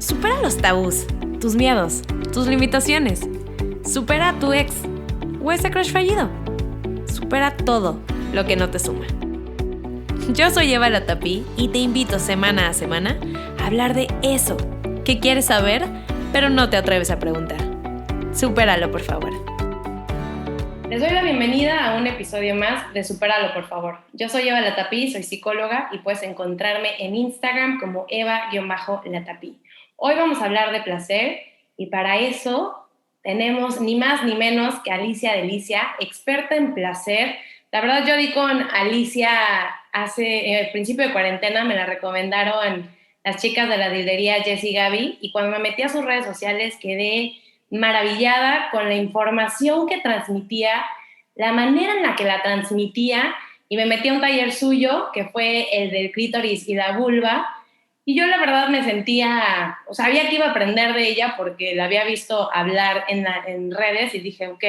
Supera los tabús, tus miedos, tus limitaciones. Supera a tu ex o ese crush fallido. Supera todo lo que no te suma. Yo soy Eva Latapí y te invito semana a semana a hablar de eso que quieres saber, pero no te atreves a preguntar. Supéralo, por favor. Les doy la bienvenida a un episodio más de Supéralo, por favor. Yo soy Eva Latapí, soy psicóloga y puedes encontrarme en Instagram como Eva-Latapí. Hoy vamos a hablar de placer y para eso tenemos ni más ni menos que Alicia Delicia, experta en placer. La verdad yo di con Alicia hace el principio de cuarentena, me la recomendaron las chicas de la dildería Jess y Gaby, y cuando me metí a sus redes sociales quedé maravillada con la información que transmitía, la manera en la que la transmitía, y me metí a un taller suyo que fue el del clítoris y la vulva, y yo la verdad me sentía, sabía que iba a aprender de ella porque la había visto hablar en redes y dije, ok,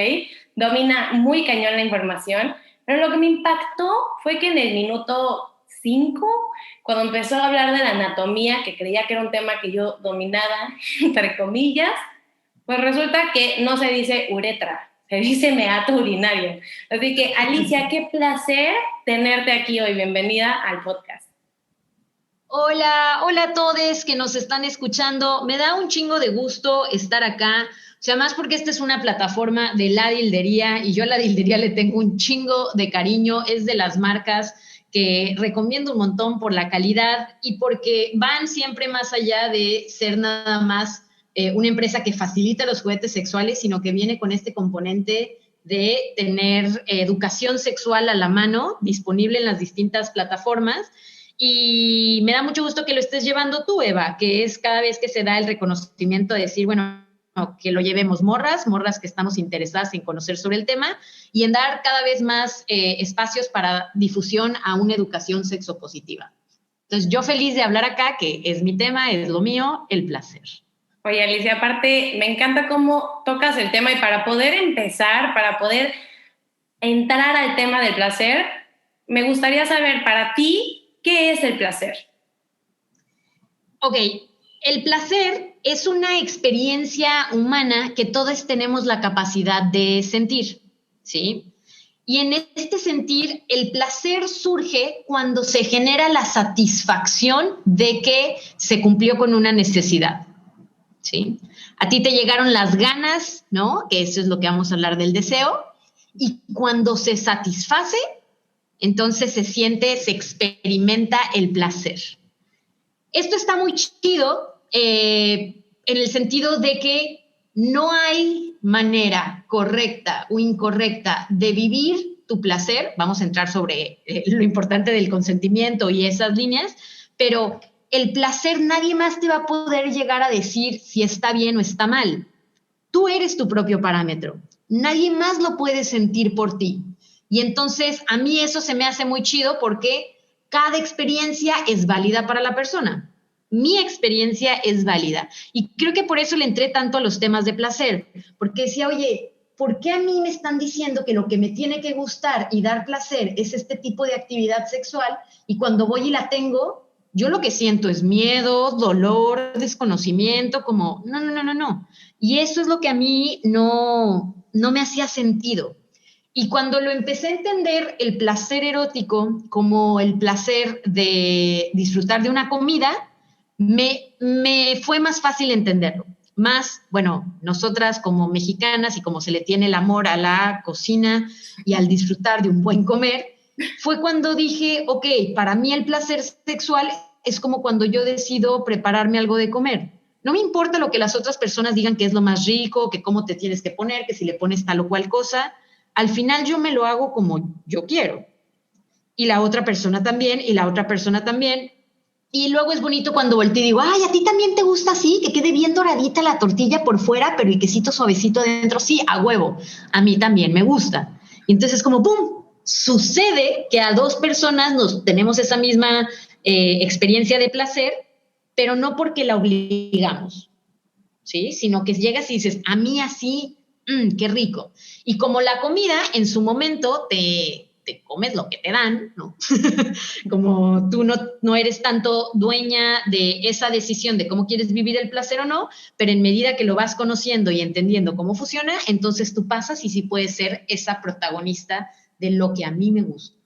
domina muy cañón la información, pero lo que me impactó fue que en el minuto 5, cuando empezó a hablar de la anatomía, que creía que era un tema que yo dominaba, entre comillas, pues resulta que no se dice uretra, se dice meato urinario. Así que, Alicia, qué placer tenerte aquí hoy. Bienvenida al podcast. Hola a todos que nos están escuchando. Me da un chingo de gusto estar acá. O sea, más porque esta es una plataforma de la dildería y yo a la dildería le tengo un chingo de cariño. Es de las marcas que recomiendo un montón por la calidad y porque van siempre más allá de ser nada más una empresa que facilita los juguetes sexuales, sino que viene con este componente de tener educación sexual a la mano, disponible en las distintas plataformas. Y me da mucho gusto que lo estés llevando tú, Eva, que es cada vez que se da el reconocimiento de decir, bueno, que lo llevemos morras que estamos interesadas en conocer sobre el tema y en dar cada vez más espacios para difusión a una educación sexopositiva. Entonces, yo feliz de hablar acá, que es mi tema, es lo mío, el placer. Oye, Alicia, aparte, me encanta cómo tocas el tema y para poder empezar, para poder entrar al tema del placer, me gustaría saber para ti, ¿qué es el placer? Ok, el placer es una experiencia humana que todos tenemos la capacidad de sentir, ¿sí? Y en este sentir, el placer surge cuando se genera la satisfacción de que se cumplió con una necesidad, ¿sí? A ti te llegaron las ganas, ¿no? Que eso es lo que vamos a hablar del deseo. Y cuando se satisface, entonces se siente, se experimenta el placer. Esto está muy chido en el sentido de que no hay manera correcta o incorrecta de vivir tu placer. Vamos a entrar sobre lo importante del consentimiento y esas líneas, pero el placer nadie más te va a poder llegar a decir si está bien o está mal. Tú eres tu propio parámetro. Nadie más lo puede sentir por ti. Y entonces a mí eso se me hace muy chido porque cada experiencia es válida para la persona. Mi experiencia es válida. Y creo que por eso le entré tanto a los temas de placer. Porque decía, oye, ¿por qué a mí me están diciendo que lo que me tiene que gustar y dar placer es este tipo de actividad sexual? Y cuando voy y la tengo, yo lo que siento es miedo, dolor, desconocimiento, como no. Y eso es lo que a mí no me hacía sentido. Y cuando lo empecé a entender, el placer erótico como el placer de disfrutar de una comida, me fue más fácil entenderlo. Más, bueno, nosotras como mexicanas y como se le tiene el amor a la cocina y al disfrutar de un buen comer, fue cuando dije, ok, para mí el placer sexual es como cuando yo decido prepararme algo de comer. No me importa lo que las otras personas digan que es lo más rico, que cómo te tienes que poner, que si le pones tal o cual cosa. Al final yo me lo hago como yo quiero. Y la otra persona también, y la otra persona también. Y luego es bonito cuando volteo y digo, ay, ¿a ti también te gusta así? Que quede bien doradita la tortilla por fuera, pero el quesito suavecito adentro. Sí, a huevo. A mí también me gusta. Y entonces como, ¡pum! Sucede que a dos personas nos tenemos esa misma experiencia de placer, pero no porque la obligamos, ¿sí? Sino que llegas y dices, a mí así, qué rico. Y como la comida en su momento te te comes lo que te dan, ¿no? Como tú no eres tanto dueña de esa decisión de cómo quieres vivir el placer o no, pero en medida que lo vas conociendo y entendiendo cómo funciona, entonces tú pasas y sí puedes ser esa protagonista de lo que a mí me gusta.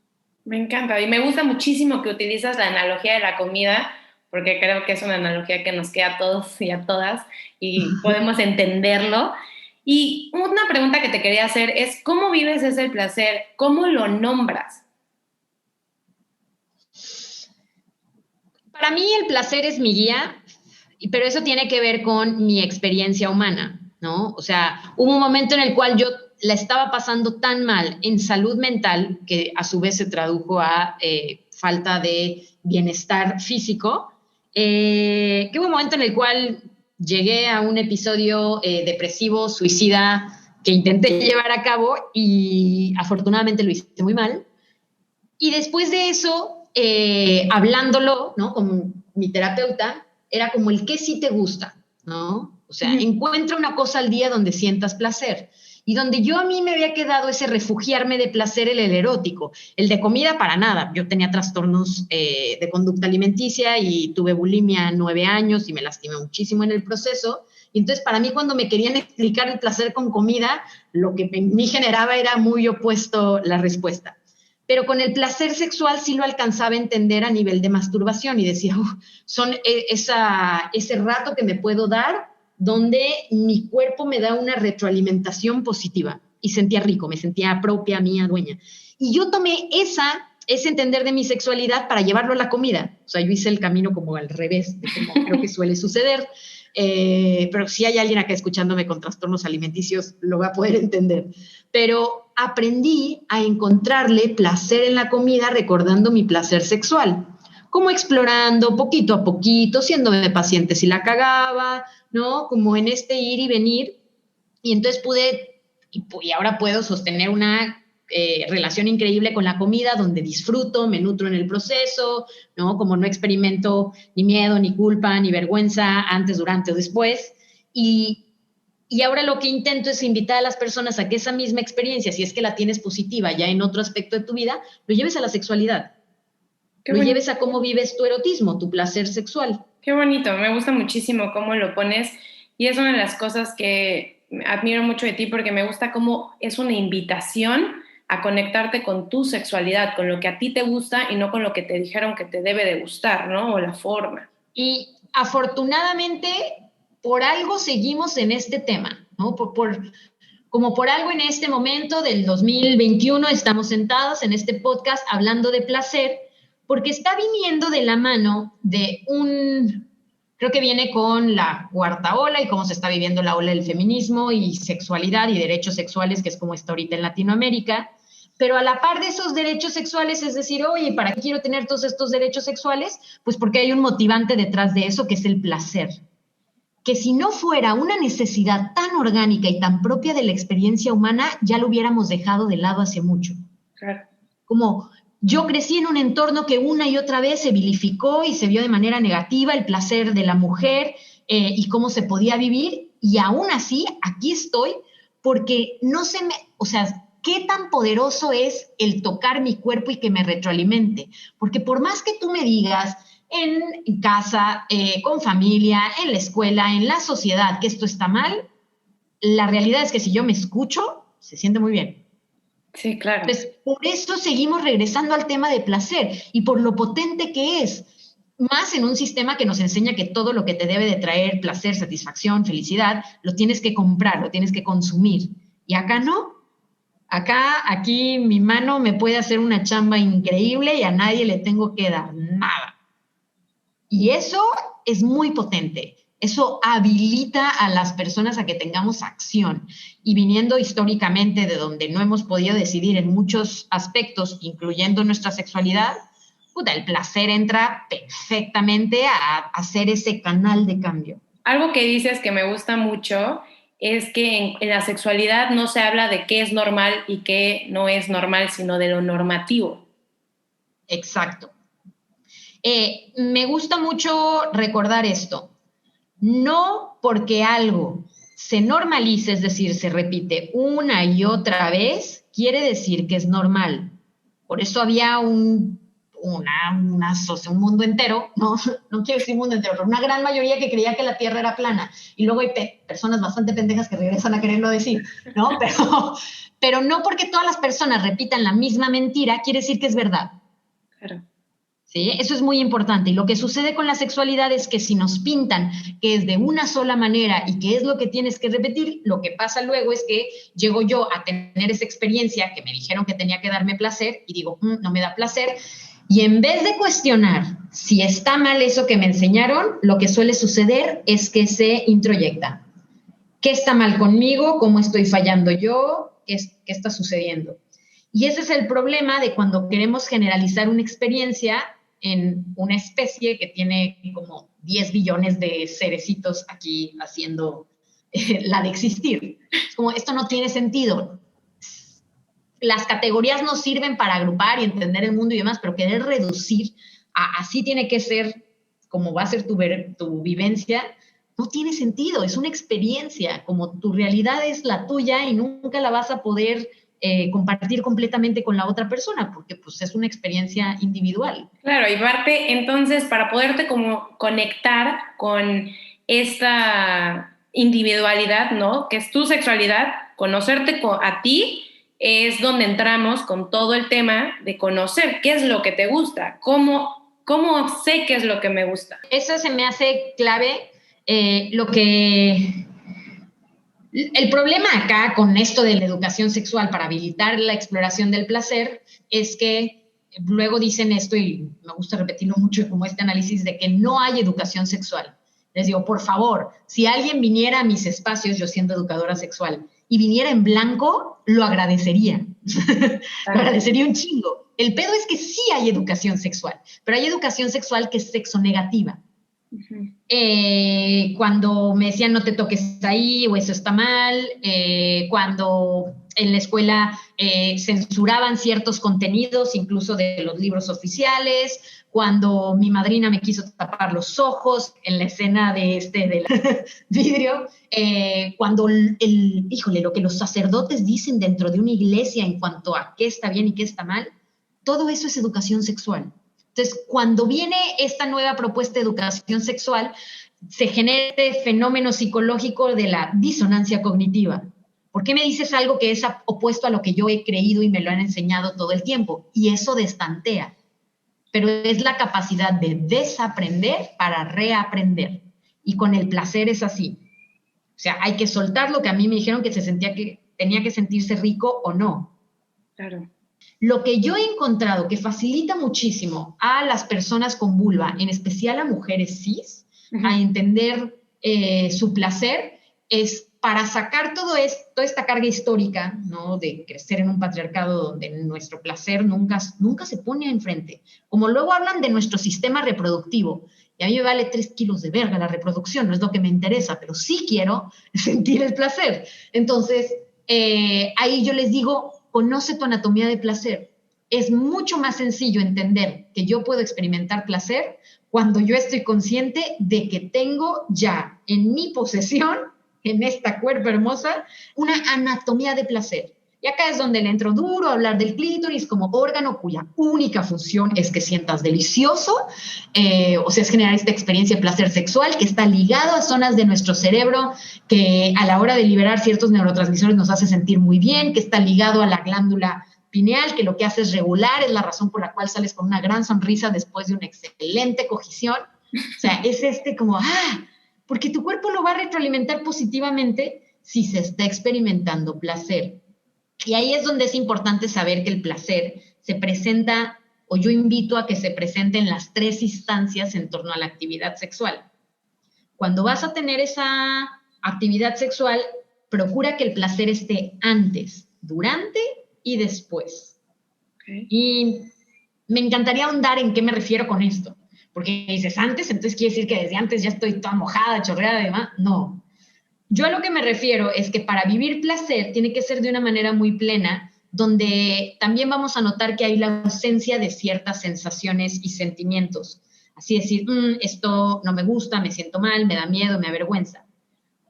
Me encanta y me gusta muchísimo que utilizas la analogía de la comida, porque creo que es una analogía que nos queda a todos y a todas y podemos entenderlo. Y una pregunta que te quería hacer es, ¿cómo vives ese placer? ¿Cómo lo nombras? Para mí el placer es mi guía, pero eso tiene que ver con mi experiencia humana, ¿no? O sea, hubo un momento en el cual yo la estaba pasando tan mal en salud mental, que a su vez se tradujo a falta de bienestar físico, que hubo un momento en el cual llegué a un episodio depresivo, suicida, que intenté llevar a cabo y afortunadamente lo hice muy mal. Y después de eso, hablándolo, ¿no? Con mi terapeuta, era como el qué sí te gusta, ¿no? O sea, encuentra una cosa al día donde sientas placer. Y donde yo a mí me había quedado ese refugiarme de placer, el erótico. El de comida, para nada. Yo tenía trastornos de conducta alimenticia y tuve bulimia 9 años y me lastimé muchísimo en el proceso. Y entonces, para mí, cuando me querían explicar el placer con comida, lo que en mí generaba era muy opuesto la respuesta. Pero con el placer sexual sí lo alcanzaba a entender a nivel de masturbación y decía, son ese rato que me puedo dar donde mi cuerpo me da una retroalimentación positiva y sentía rico, me sentía propia, mía, dueña. Y yo tomé ese entender de mi sexualidad para llevarlo a la comida. O sea, yo hice el camino como al revés, de como creo que suele suceder. Pero si hay alguien acá escuchándome con trastornos alimenticios, lo va a poder entender. Pero aprendí a encontrarle placer en la comida recordando mi placer sexual, como explorando poquito a poquito, siéndome paciente si la cagaba, ¿no? Como en este ir y venir. Y entonces pude, y ahora puedo sostener una relación increíble con la comida, donde disfruto, me nutro en el proceso, ¿no? Como no experimento ni miedo, ni culpa, ni vergüenza antes, durante o después. Y ahora lo que intento es invitar a las personas a que esa misma experiencia, si es que la tienes positiva ya en otro aspecto de tu vida, lo lleves a la sexualidad. Lo lleves a cómo vives tu erotismo, tu placer sexual. Qué bonito, me gusta muchísimo cómo lo pones y es una de las cosas que admiro mucho de ti porque me gusta cómo es una invitación a conectarte con tu sexualidad, con lo que a ti te gusta y no con lo que te dijeron que te debe de gustar, ¿no? O la forma. Y afortunadamente, por algo seguimos en este tema, ¿no? Como por algo en este momento del 2021 estamos sentados en este podcast hablando de placer, porque está viniendo de la mano de creo que viene con la cuarta ola y cómo se está viviendo la ola del feminismo y sexualidad y derechos sexuales, que es como está ahorita en Latinoamérica. Pero a la par de esos derechos sexuales, es decir, oye, ¿para qué quiero tener todos estos derechos sexuales? Pues porque hay un motivante detrás de eso, que es el placer. Que si no fuera una necesidad tan orgánica y tan propia de la experiencia humana, ya lo hubiéramos dejado de lado hace mucho. Claro. Como yo crecí en un entorno que una y otra vez se vilificó y se vio de manera negativa el placer de la mujer y cómo se podía vivir, y aún así aquí estoy porque o sea, ¿qué tan poderoso es el tocar mi cuerpo y que me retroalimente? Porque por más que tú me digas en casa, con familia, en la escuela, en la sociedad, que esto está mal, la realidad es que si yo me escucho, se siente muy bien. Sí, claro. Pues por eso seguimos regresando al tema de placer y por lo potente que es, más en un sistema que nos enseña que todo lo que te debe de traer placer, satisfacción, felicidad, lo tienes que comprar, lo tienes que consumir. Y acá no. Aquí mi mano me puede hacer una chamba increíble y a nadie le tengo que dar nada. Y eso es muy potente. Eso habilita a las personas a que tengamos acción. Y viniendo históricamente de donde no hemos podido decidir en muchos aspectos, incluyendo nuestra sexualidad, el placer entra perfectamente a hacer ese canal de cambio. Algo que dices que me gusta mucho es que en la sexualidad no se habla de qué es normal y qué no es normal, sino de lo normativo. Exacto. Me gusta mucho recordar esto. No porque algo se normalice, es decir, se repite una y otra vez, quiere decir que es normal. Por eso había un mundo entero, no quiero decir mundo entero, pero una gran mayoría que creía que la Tierra era plana. Y luego hay personas bastante pendejas que regresan a quererlo decir, ¿no? Pero no porque todas las personas repitan la misma mentira, quiere decir que es verdad. Claro. ¿Sí? Eso es muy importante. Y lo que sucede con la sexualidad es que si nos pintan que es de una sola manera y que es lo que tienes que repetir, lo que pasa luego es que llego yo a tener esa experiencia que me dijeron que tenía que darme placer y digo, no me da placer. Y en vez de cuestionar si está mal eso que me enseñaron, lo que suele suceder es que se introyecta. ¿Qué está mal conmigo? ¿Cómo estoy fallando yo? ¿Qué está sucediendo? Y ese es el problema de cuando queremos generalizar una experiencia en una especie que tiene como 10 billones de cerecitos aquí haciendo la de existir. Es como, esto no tiene sentido. Las categorías nos sirven para agrupar y entender el mundo y demás, pero querer reducir a así tiene que ser, como va a ser tu vivencia, no tiene sentido. Es una experiencia, como tu realidad es la tuya y nunca la vas a poder compartir completamente con la otra persona, porque pues es una experiencia individual. Claro, y parte, entonces, para poderte como conectar con esta individualidad, ¿no? Que es tu sexualidad, conocerte a ti, es donde entramos con todo el tema de conocer qué es lo que te gusta, cómo sé qué es lo que me gusta. Eso se me hace clave. El problema acá con esto de la educación sexual para habilitar la exploración del placer es que luego dicen esto, y me gusta repetirlo mucho como este análisis, de que no hay educación sexual. Les digo, por favor, si alguien viniera a mis espacios, yo siendo educadora sexual, y viniera en blanco, lo agradecería. Lo agradecería un chingo. El pedo es que sí hay educación sexual, pero hay educación sexual que es sexo negativa. Uh-huh. Cuando me decían no te toques ahí o eso está mal, cuando en la escuela censuraban ciertos contenidos, incluso de los libros oficiales, cuando mi madrina me quiso tapar los ojos en la escena del vidrio, cuando lo que los sacerdotes dicen dentro de una iglesia en cuanto a qué está bien y qué está mal, todo eso es educación sexual. Entonces, cuando viene esta nueva propuesta de educación sexual, se genera este fenómeno psicológico de la disonancia cognitiva. ¿Por qué me dices algo que es opuesto a lo que yo he creído y me lo han enseñado todo el tiempo? Y eso destantea. Pero es la capacidad de desaprender para reaprender. Y con el placer es así. O sea, hay que soltar lo que a mí me dijeron que tenía que sentirse rico o no. Claro. Lo que yo he encontrado que facilita muchísimo a las personas con vulva, en especial a mujeres cis, uh-huh, a entender su placer, es para sacar toda esta carga histórica, ¿no? De crecer en un patriarcado donde nuestro placer nunca se pone enfrente. Como luego hablan de nuestro sistema reproductivo, y a mí me vale 3 kilos de verga la reproducción, no es lo que me interesa, pero sí quiero sentir el placer. Entonces, ahí yo les digo, conoce tu anatomía de placer. Es mucho más sencillo entender que yo puedo experimentar placer cuando yo estoy consciente de que tengo ya en mi posesión, en esta cuerpo hermosa, una anatomía de placer. Y acá es donde le entro duro a hablar del clítoris como órgano cuya única función es que sientas delicioso, o sea, es generar esta experiencia de placer sexual que está ligado a zonas de nuestro cerebro que a la hora de liberar ciertos neurotransmisores nos hace sentir muy bien, que está ligado a la glándula pineal, que lo que hace es regular, es la razón por la cual sales con una gran sonrisa después de una excelente cogición. O sea, es porque tu cuerpo lo va a retroalimentar positivamente si se está experimentando placer. Y ahí es donde es importante saber que el placer se presenta, o yo invito a que se presente en las 3 instancias en torno a la actividad sexual. Cuando vas a tener esa actividad sexual, procura que el placer esté antes, durante y después. Okay. Y me encantaría ahondar en qué me refiero con esto. Porque dices antes, entonces quiere decir que desde antes ya estoy toda mojada, chorreada y demás. No. Yo a lo que me refiero es que para vivir placer tiene que ser de una manera muy plena, donde también vamos a notar que hay la ausencia de ciertas sensaciones y sentimientos. Así decir, esto no me gusta, me siento mal, me da miedo, me avergüenza.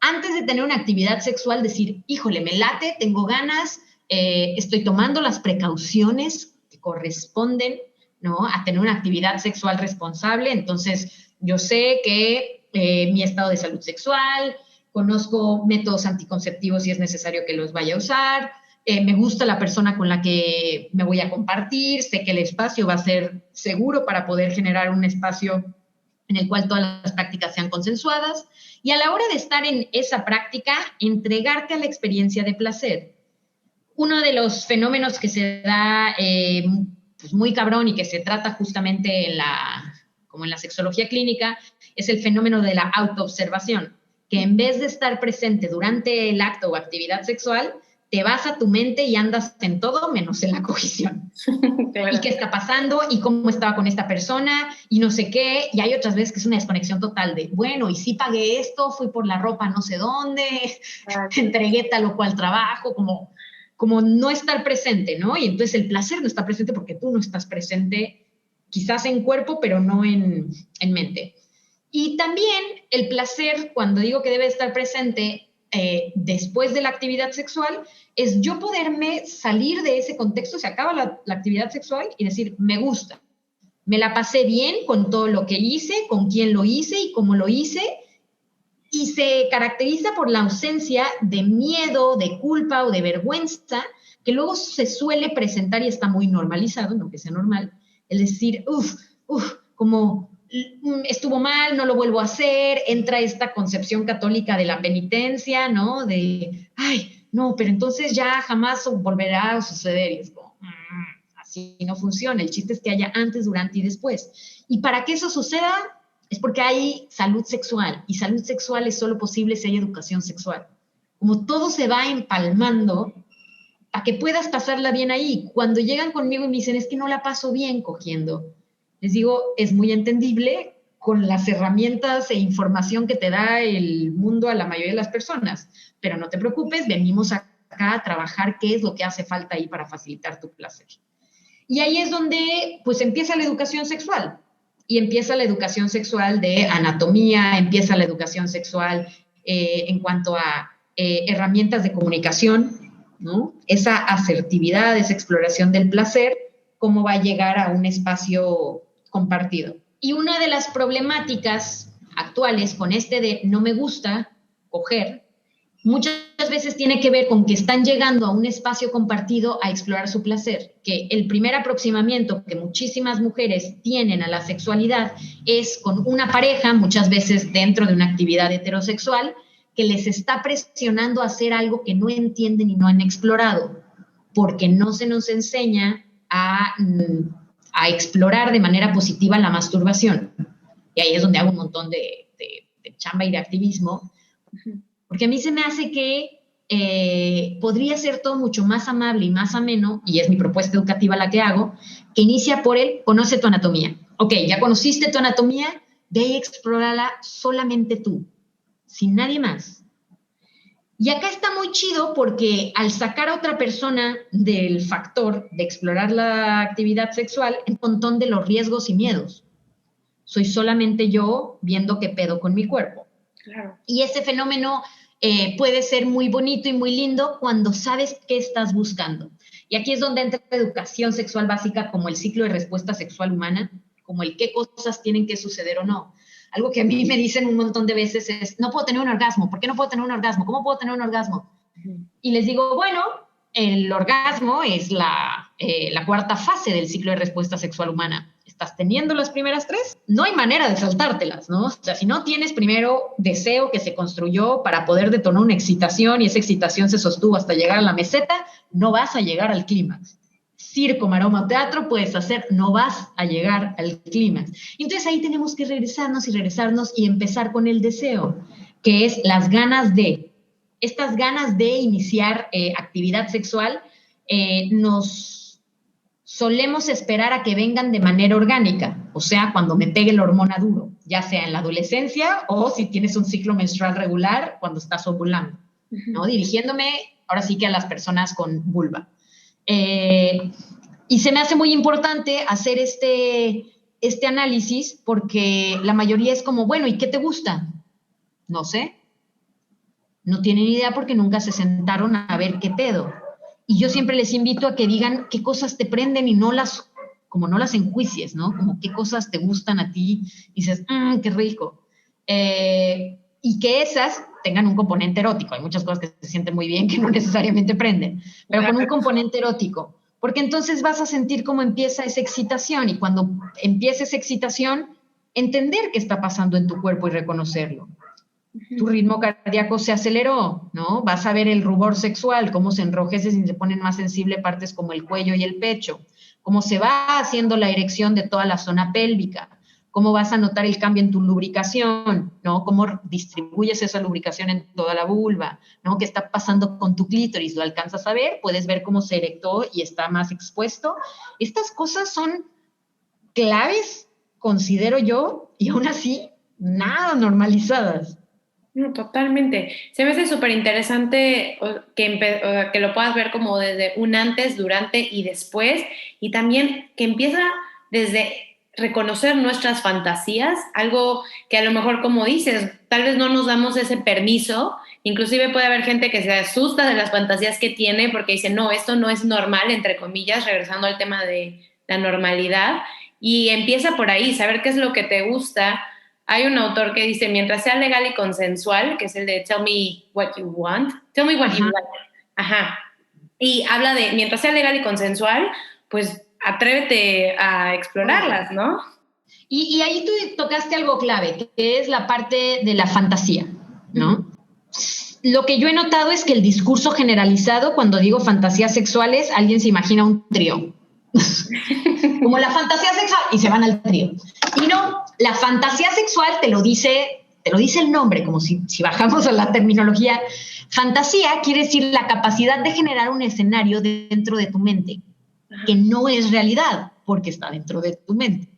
Antes de tener una actividad sexual, decir, híjole, me late, tengo ganas, estoy tomando las precauciones que corresponden, ¿no?, a tener una actividad sexual responsable. Entonces, yo sé que mi estado de salud sexual, conozco métodos anticonceptivos si es necesario que los vaya a usar, me gusta la persona con la que me voy a compartir, sé que el espacio va a ser seguro para poder generar un espacio en el cual todas las prácticas sean consensuadas, y a la hora de estar en esa práctica, entregarte a la experiencia de placer. Uno de los fenómenos que se da pues muy cabrón y que se trata justamente como en la sexología clínica, es el fenómeno de la autoobservación, que en vez de estar presente durante el acto o actividad sexual, te vas a tu mente y andas en todo menos en la cogición. Claro. ¿Y qué está pasando? ¿Y cómo estaba con esta persona? Y no sé qué. Y hay otras veces que es una desconexión total de, bueno, y sí pagué esto, fui por la ropa no sé dónde, entregué tal o cual trabajo, como no estar presente, ¿no? Y entonces el placer no está presente porque tú no estás presente, quizás en cuerpo, pero no en mente. Y también el placer, cuando digo que debe estar presente después de la actividad sexual, es yo poderme salir de ese contexto, se acaba la actividad sexual, y decir, me gusta, me la pasé bien con todo lo que hice, con quién lo hice y cómo lo hice, y se caracteriza por la ausencia de miedo, de culpa o de vergüenza, que luego se suele presentar y está muy normalizado, no que sea normal, el decir, como estuvo mal, no lo vuelvo a hacer, entra esta concepción católica de la penitencia, ¿no? De, ay, no, pero entonces ya jamás volverá a suceder. Y es como, así no funciona. El chiste es que haya antes, durante y después. Y para que eso suceda, es porque hay salud sexual. Y salud sexual es solo posible si hay educación sexual. Como todo se va empalmando, para que puedas pasarla bien ahí. Cuando llegan conmigo y me dicen, es que no la paso bien cogiendo, les digo, es muy entendible con las herramientas e información que te da el mundo a la mayoría de las personas, pero no te preocupes, venimos acá a trabajar qué es lo que hace falta ahí para facilitar tu placer. Y ahí es donde pues empieza la educación sexual, y empieza la educación sexual de anatomía, empieza la educación sexual en cuanto a herramientas de comunicación, ¿no? Esa asertividad, esa exploración del placer, cómo va a llegar a un espacio compartido. Y una de las problemáticas actuales con de no me gusta coger, muchas veces tiene que ver con que están llegando a un espacio compartido a explorar su placer, que el primer aproximamiento que muchísimas mujeres tienen a la sexualidad es con una pareja, muchas veces dentro de una actividad heterosexual, que les está presionando a hacer algo que no entienden y no han explorado, porque no se nos enseña a explorar de manera positiva la masturbación. Y ahí es donde hago un montón de chamba y de activismo, porque a mí se me hace que podría ser todo mucho más amable y más ameno, y es mi propuesta educativa la que hago, que inicia por el conoce tu anatomía. Ok, ya conociste tu anatomía, ve y explórala solamente tú, sin nadie más. Y acá está muy chido porque al sacar a otra persona del factor de explorar la actividad sexual, un montón de los riesgos y miedos. Soy solamente yo viendo qué pedo con mi cuerpo. Claro. Y ese fenómeno puede ser muy bonito y muy lindo cuando sabes qué estás buscando. Y aquí es donde entra la educación sexual básica, como el ciclo de respuesta sexual humana, como el qué cosas tienen que suceder o no. Algo que a mí me dicen un montón de veces es, no puedo tener un orgasmo. ¿Por qué no puedo tener un orgasmo? ¿Cómo puedo tener un orgasmo? Y les digo, bueno, el orgasmo es la cuarta fase del ciclo de respuesta sexual humana. ¿Estás teniendo las primeras tres? No hay manera de saltártelas, ¿no? O sea, si no tienes primero deseo que se construyó para poder detonar una excitación y esa excitación se sostuvo hasta llegar a la meseta, no vas a llegar al clímax. Circo, maroma o teatro puedes hacer, no vas a llegar al clímax. Entonces ahí tenemos que regresarnos y empezar con el deseo, que es las ganas de. Estas ganas de iniciar actividad sexual nos solemos esperar a que vengan de manera orgánica, o sea, cuando me pegue la hormona duro, ya sea en la adolescencia o si tienes un ciclo menstrual regular cuando estás ovulando, ¿no? Dirigiéndome ahora sí que a las personas con vulva. Y se me hace muy importante hacer este análisis porque la mayoría es como, bueno, ¿y qué te gusta? No sé. No tienen idea porque nunca se sentaron a ver qué pedo. Y yo siempre les invito a que digan qué cosas te prenden y no las enjuicies, ¿no? Como qué cosas te gustan a ti y dices, qué rico. Y que esas tengan un componente erótico. Hay muchas cosas que se sienten muy bien que no necesariamente prenden, pero con un componente erótico. Porque entonces vas a sentir cómo empieza esa excitación y cuando empieza esa excitación, entender qué está pasando en tu cuerpo y reconocerlo. Tu ritmo cardíaco se aceleró, ¿no? Vas a ver el rubor sexual, cómo se enrojece y se ponen más sensibles partes como el cuello y el pecho, cómo se va haciendo la erección de toda la zona pélvica, cómo vas a notar el cambio en tu lubricación, ¿no? Cómo distribuyes esa lubricación en toda la vulva, ¿no? ¿Qué está pasando con tu clítoris? ¿Lo alcanzas a ver? Puedes ver cómo se erectó y está más expuesto. Estas cosas son claves, considero yo, y aún así, nada normalizadas. No, totalmente. Se me hace súper interesante que lo puedas ver como desde un antes, durante y después, y también que empieza desde reconocer nuestras fantasías, algo que a lo mejor, como dices, tal vez no nos damos ese permiso, inclusive puede haber gente que se asusta de las fantasías que tiene porque dice, no, esto no es normal, entre comillas, regresando al tema de la normalidad, y empieza por ahí, saber qué es lo que te gusta. Hay un autor que dice, mientras sea legal y consensual, que es el de Tell Me What You Want, Tell Me What You Want. Ajá. Y habla de, mientras sea legal y consensual, pues atrévete a explorarlas, ¿no? Y ahí tú tocaste algo clave, que es la parte de la fantasía, ¿no? Lo que yo he notado es que el discurso generalizado, cuando digo fantasías sexuales, alguien se imagina un trío. Como la fantasía sexual, y se van al trío. Y no, la fantasía sexual te lo dice el nombre, como si bajamos a la terminología. Fantasía quiere decir la capacidad de generar un escenario dentro de tu mente, que no es realidad, porque está dentro de tu mente,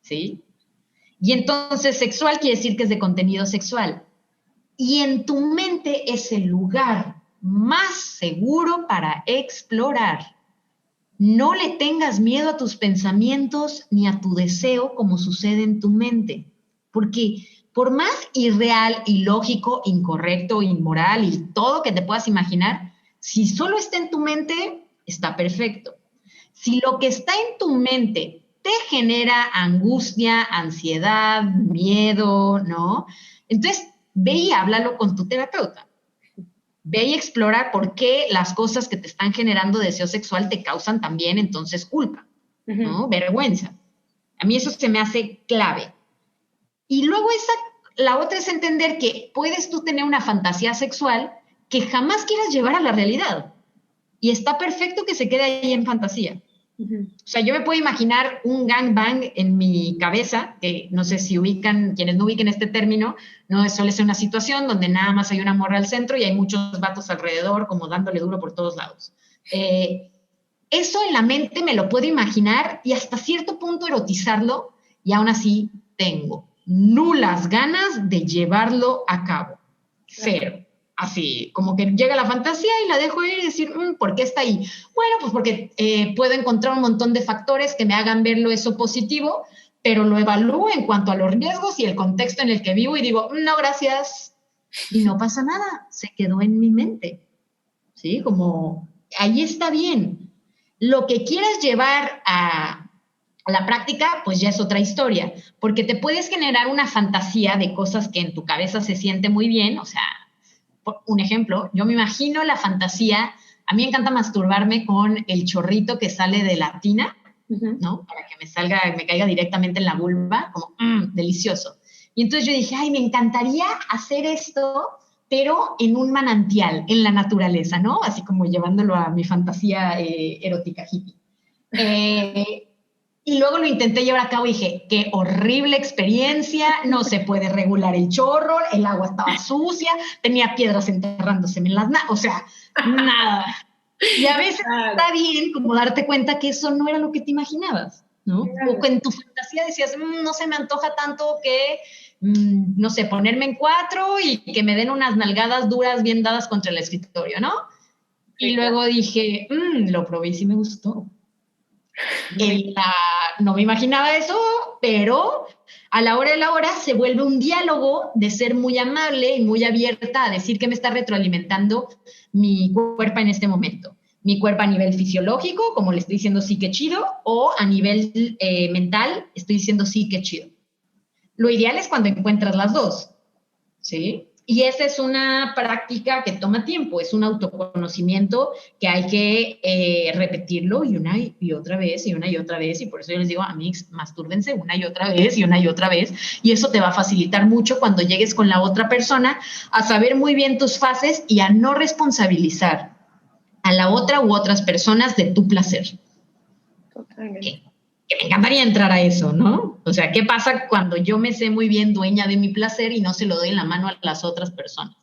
¿sí? Y entonces sexual quiere decir que es de contenido sexual. Y en tu mente es el lugar más seguro para explorar. No le tengas miedo a tus pensamientos ni a tu deseo como sucede en tu mente, porque por más irreal, ilógico, incorrecto, inmoral y todo que te puedas imaginar, si solo está en tu mente, está perfecto. Si lo que está en tu mente te genera angustia, ansiedad, miedo, ¿no? Entonces, ve y háblalo con tu terapeuta. Ve y explora por qué las cosas que te están generando deseo sexual te causan también entonces culpa, ¿no? Vergüenza. A mí eso se me hace clave. Y luego la otra es entender que puedes tú tener una fantasía sexual que jamás quieras llevar a la realidad. Y está perfecto que se quede ahí en fantasía. O sea, yo me puedo imaginar un gangbang en mi cabeza, que no sé si ubican, quienes no ubiquen este término, no suele ser una situación donde nada más hay una morra al centro y hay muchos vatos alrededor como dándole duro por todos lados. Eso en la mente me lo puedo imaginar y hasta cierto punto erotizarlo, y aún así tengo nulas ganas de llevarlo a cabo. Cero. Así, como que llega la fantasía y la dejo ir y decir, ¿por qué está ahí? Bueno, pues porque puedo encontrar un montón de factores que me hagan verlo eso positivo, pero lo evalúo en cuanto a los riesgos y el contexto en el que vivo y digo, no, gracias, y no pasa nada, se quedó en mi mente, ¿sí? Como, ahí está bien. Lo que quieras llevar a la práctica, pues ya es otra historia, porque te puedes generar una fantasía de cosas que en tu cabeza se siente muy bien, o sea, un ejemplo, yo me imagino la fantasía, a mí me encanta masturbarme con el chorrito que sale de la tina, ¿no? Para que me caiga directamente en la vulva, como, delicioso. Y entonces yo dije, ay, me encantaría hacer esto, pero en un manantial, en la naturaleza, ¿no? Así como llevándolo a mi fantasía erótica hippie. Y luego lo intenté llevar a cabo y dije, qué horrible experiencia, no se puede regular el chorro, el agua estaba sucia, tenía piedras enterrándoseme en las o sea, nada. Y a veces está bien como darte cuenta que eso no era lo que te imaginabas, ¿no? O que en tu fantasía decías, no se me antoja tanto que, no sé, ponerme en cuatro y que me den unas nalgadas duras bien dadas contra el escritorio, ¿no? Y luego dije, lo probé y sí me gustó. No me imaginaba eso, pero a la hora de la hora se vuelve un diálogo de ser muy amable y muy abierta a decir que me está retroalimentando mi cuerpo en este momento. mi cuerpo a nivel fisiológico, como le estoy diciendo sí que chido, o a nivel mental, estoy diciendo sí que chido. Lo ideal es cuando encuentras las dos, ¿sí? Y esa es una práctica que toma tiempo, es un autoconocimiento que hay que repetirlo y una y otra vez, y una y otra vez, y por eso yo les digo, amigos, mastúrbense una y otra vez, y una y otra vez, y eso te va a facilitar mucho cuando llegues con la otra persona a saber muy bien tus fases y a no responsabilizar a la otra u otras personas de tu placer. Totalmente. Que me encantaría entrar a eso, ¿no? O sea, ¿qué pasa cuando yo me sé muy bien dueña de mi placer y no se lo doy en la mano a las otras personas?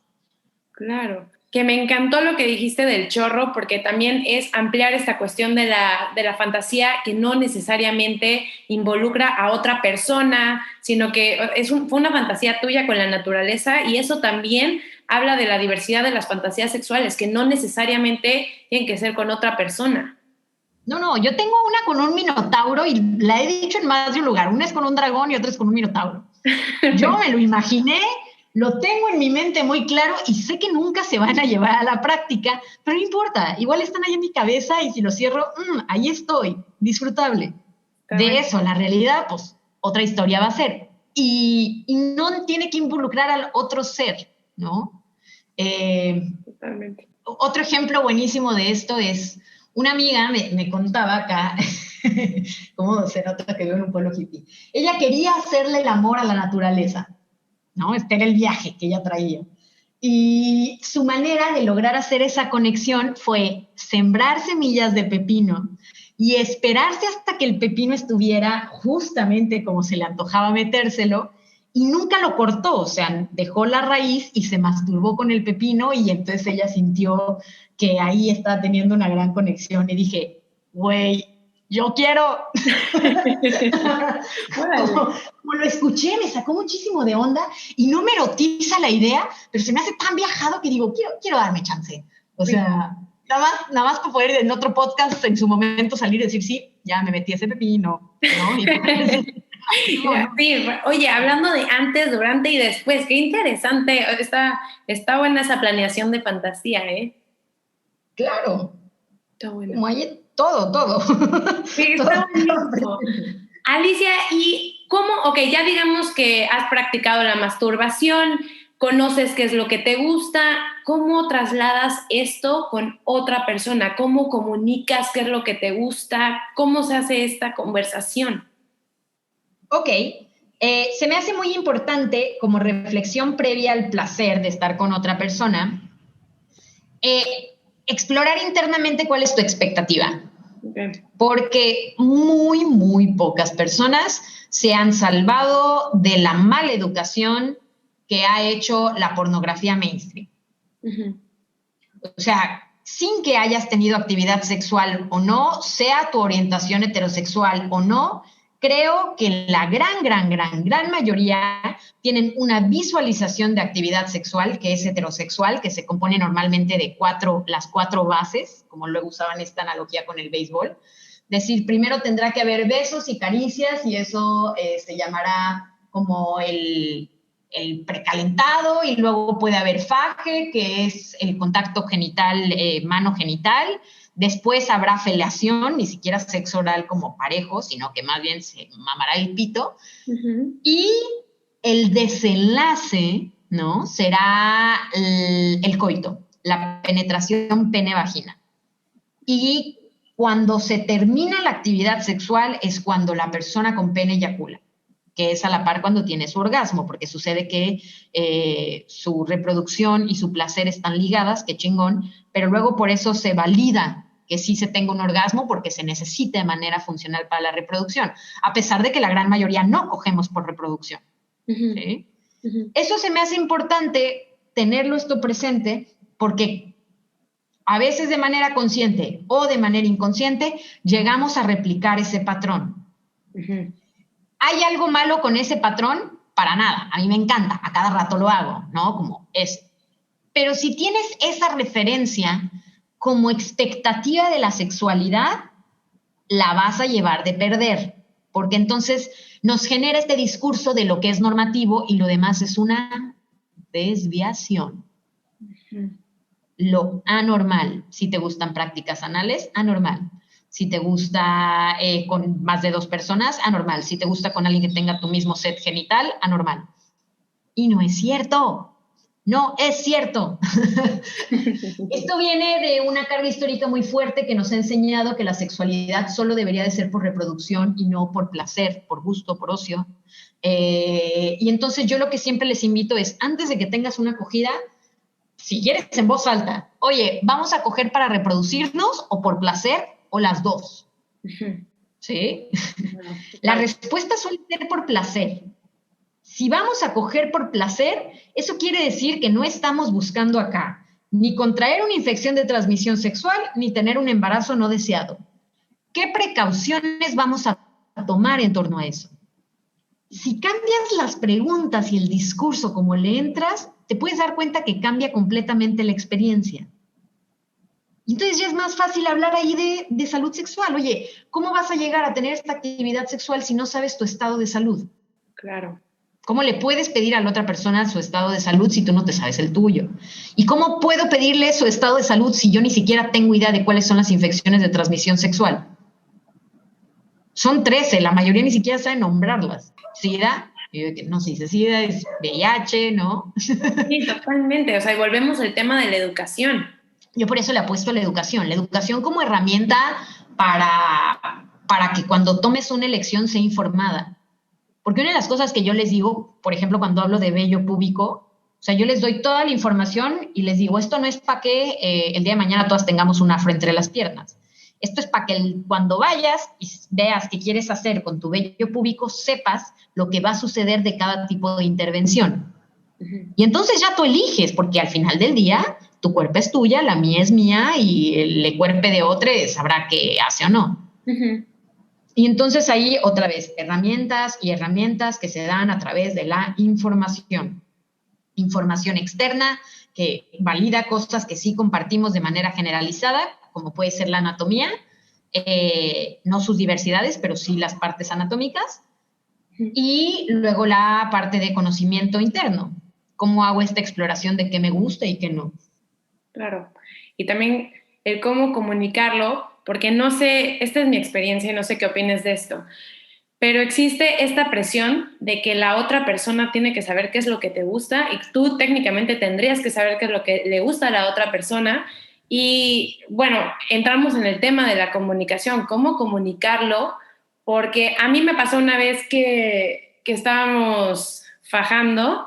Claro, que me encantó lo que dijiste del chorro, porque también es ampliar esta cuestión de la fantasía que no necesariamente involucra a otra persona, sino que fue una fantasía tuya con la naturaleza, y eso también habla de la diversidad de las fantasías sexuales, que no necesariamente tienen que ser con otra persona. No, yo tengo una con un minotauro y la he dicho en más de un lugar. Una es con un dragón y otra es con un minotauro. Yo me lo imaginé, lo tengo en mi mente muy claro y sé que nunca se van a llevar a la práctica, pero no importa, igual están ahí en mi cabeza y si lo cierro, ahí estoy, disfrutable. De eso, la realidad, pues otra historia va a ser. Y no tiene que involucrar al otro ser, ¿no? Totalmente. Otro ejemplo buenísimo de esto es, una amiga me contaba acá, cómo se nota que vive en un pueblo hippie. Ella quería hacerle el amor a la naturaleza, ¿no? Este era el viaje que ella traía. Y su manera de lograr hacer esa conexión fue sembrar semillas de pepino y esperarse hasta que el pepino estuviera justamente como se le antojaba metérselo, y nunca lo cortó, o sea, dejó la raíz y se masturbó con el pepino, y entonces ella sintió que ahí estaba teniendo una gran conexión y dije, güey, yo quiero. como lo escuché, me sacó muchísimo de onda y no me erotiza la idea, pero se me hace tan viajado que digo, quiero darme chance. O sea, nada más para poder en otro podcast en su momento salir y decir, sí, ya me metí ese pepino, ¿no? Sí, oye, hablando de antes, durante y después, qué interesante, está buena esa planeación de fantasía, ¿eh? Claro. Está buena. Como hay todo. Sí, está buenísimo. Alicia, ¿y cómo? Ok, ya digamos que has practicado la masturbación, conoces qué es lo que te gusta, ¿cómo trasladas esto con otra persona? ¿Cómo comunicas qué es lo que te gusta? ¿Cómo se hace esta conversación? Ok, se me hace muy importante como reflexión previa al placer de estar con otra persona, explorar internamente cuál es tu expectativa. Okay. Porque muy pocas personas se han salvado de la mala educación que ha hecho la pornografía mainstream. Uh-huh. O sea, sin que hayas tenido actividad sexual o no, sea tu orientación heterosexual o no, creo que la gran mayoría tienen una visualización de actividad sexual que es heterosexual, que se compone normalmente de las cuatro bases, como luego usaban esta analogía con el béisbol. Decir, primero tendrá que haber besos y caricias, y eso se llamará como el precalentado, y luego puede haber faje, que es el contacto genital, mano-genital. Después habrá felación, ni siquiera sexo oral como parejo, sino que más bien se mamará el pito. Uh-huh. Y el desenlace, ¿no? Será el coito, la penetración pene-vagina. Y cuando se termina la actividad sexual es cuando la persona con pene eyacula, que es a la par cuando tiene su orgasmo, porque sucede que su reproducción y su placer están ligadas, qué chingón, pero luego por eso se valida que sí se tenga un orgasmo, porque se necesita de manera funcional para la reproducción, a pesar de que la gran mayoría no cogemos por reproducción. Uh-huh. ¿Sí? Uh-huh. Eso se me hace importante tenerlo esto presente, porque a veces de manera consciente o de manera inconsciente llegamos a replicar ese patrón. Uh-huh. ¿Hay algo malo con ese patrón? Para nada, a mí me encanta, a cada rato lo hago, ¿no? Como es. Pero si tienes esa referencia como expectativa de la sexualidad, la vas a llevar de perder, porque entonces nos genera este discurso de lo que es normativo y lo demás es una desviación. Uh-huh. lo anormal. Si te gustan prácticas anales, anormal. Si te gusta con más de 2 personas, anormal. Si te gusta con alguien que tenga tu mismo set genital, anormal. Y no es cierto. No es cierto. Esto viene de una carga histórica muy fuerte que nos ha enseñado que la sexualidad solo debería de ser por reproducción y no por placer, por gusto, por ocio. Y entonces yo lo que siempre les invito es, antes de que tengas una acogida, si quieres en voz alta, oye, ¿vamos a coger para reproducirnos o por placer o las dos? ¿Sí? La respuesta suele ser por placer. Si vamos a coger por placer, eso quiere decir que no estamos buscando acá ni contraer una infección de transmisión sexual, ni tener un embarazo no deseado. ¿Qué precauciones vamos a tomar en torno a eso? Si cambias las preguntas y el discurso como le entras, te puedes dar cuenta que cambia completamente la experiencia. Y entonces ya es más fácil hablar ahí de salud sexual. Oye, ¿cómo vas a llegar a tener esta actividad sexual si no sabes tu estado de salud? Claro. ¿Cómo le puedes pedir a la otra persona su estado de salud si tú no te sabes el tuyo? ¿Y cómo puedo pedirle su estado de salud si yo ni siquiera tengo idea de cuáles son las infecciones de transmisión sexual? Son 13, la mayoría ni siquiera sabe nombrarlas. ¿SIDA? No se dice SIDA, es VIH, ¿no? Sí, totalmente. O sea, y volvemos al tema de la educación. Yo por eso le apuesto a la educación como herramienta para que cuando tomes una elección sea informada. Porque una de las cosas que yo les digo, por ejemplo, cuando hablo de vello púbico, o sea, yo les doy toda la información y les digo, esto no es para que el día de mañana todas tengamos un afro entre las piernas. Esto es para que cuando vayas y veas qué quieres hacer con tu vello púbico, sepas lo que va a suceder de cada tipo de intervención. Y entonces ya tú eliges, porque al final del día, tu cuerpo es tuya, la mía es mía y el cuerpo de otro sabrá qué hace o no. Y entonces ahí otra vez, herramientas que se dan a través de la información. Información externa que valida cosas que sí compartimos de manera generalizada, como puede ser la anatomía, no sus diversidades, pero sí las partes anatómicas. Y luego la parte de conocimiento interno. ¿Cómo hago esta exploración de qué me gusta y qué no? Claro. Y también el cómo comunicarlo, porque no sé, esta es mi experiencia y no sé qué opines de esto, pero existe esta presión de que la otra persona tiene que saber qué es lo que te gusta y tú técnicamente tendrías que saber qué es lo que le gusta a la otra persona. Y bueno, entramos en el tema de la comunicación, cómo comunicarlo, porque a mí me pasó una vez que estábamos fajando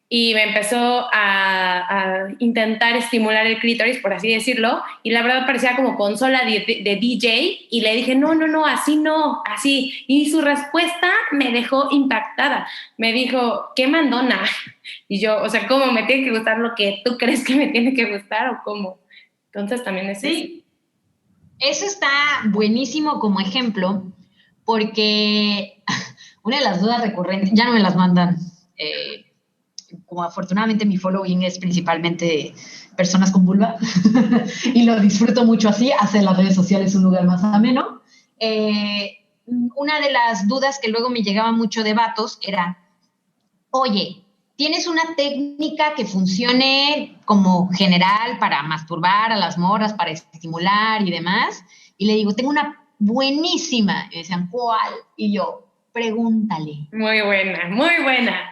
y me empezó a intentar estimular el clítoris, por así decirlo, y la verdad parecía como consola de DJ, y le dije, no, así no, así. Y su respuesta me dejó impactada. Me dijo, qué mandona. Y yo, o sea, ¿cómo? ¿Me tiene que gustar lo que tú crees que me tiene que gustar o cómo? Entonces también es sí. Eso está buenísimo como ejemplo, porque una de las dudas recurrentes, ya no me las mandan, como afortunadamente mi following es principalmente personas con vulva y lo disfruto mucho así, hace las redes sociales un lugar más ameno. Una de las dudas que luego me llegaba mucho de vatos era, oye, ¿tienes una técnica que funcione como general para masturbar a las morras, para estimular y demás? Y le digo, tengo una buenísima. Y me decían, ¿cuál? Y yo, pregúntale. Muy buena, muy buena.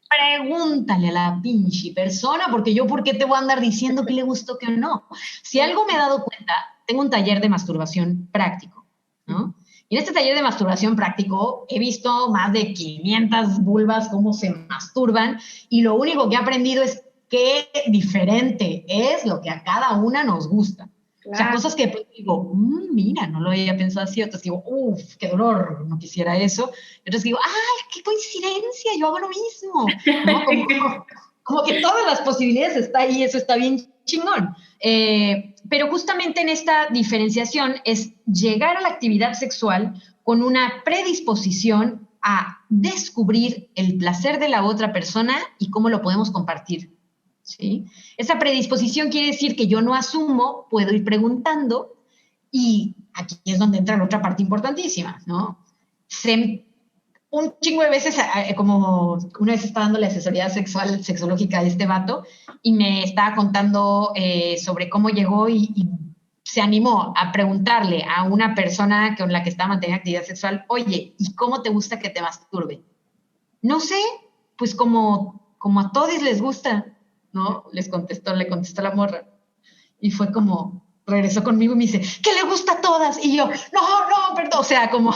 Pregúntale a la pinche persona, porque yo, ¿por qué te voy a andar diciendo que le gustó, que no? Si algo me he dado cuenta, tengo un taller de masturbación práctico, ¿no? Y en este taller de masturbación práctico he visto más de 500 vulvas cómo se masturban y lo único que he aprendido es qué diferente es lo que a cada una nos gusta. Claro. O sea, cosas que digo, mira, no lo había pensado así. Otras digo, qué dolor, no quisiera eso. Y otras digo, ¡ay, qué coincidencia! Yo hago lo mismo. ¿No? Como que todas las posibilidades están ahí, eso está bien chingón. Pero justamente en esta diferenciación es llegar a la actividad sexual con una predisposición a descubrir el placer de la otra persona y cómo lo podemos compartir. ¿Sí? Esa predisposición quiere decir que yo no asumo, puedo ir preguntando y aquí es donde entra la otra parte importantísima, ¿no? un chingo de veces, como una vez estaba dando la asesoría sexual, sexológica de este vato, y me estaba contando sobre cómo llegó y se animó a preguntarle a una persona con la que estaba manteniendo actividad sexual, oye, ¿y cómo te gusta que te masturbe? No sé, pues como a todos les gusta, ¿no? Le contestó la morra. Y fue como, regresó conmigo y me dice, ¿qué le gusta a todas? Y yo, no, perdón, o sea, como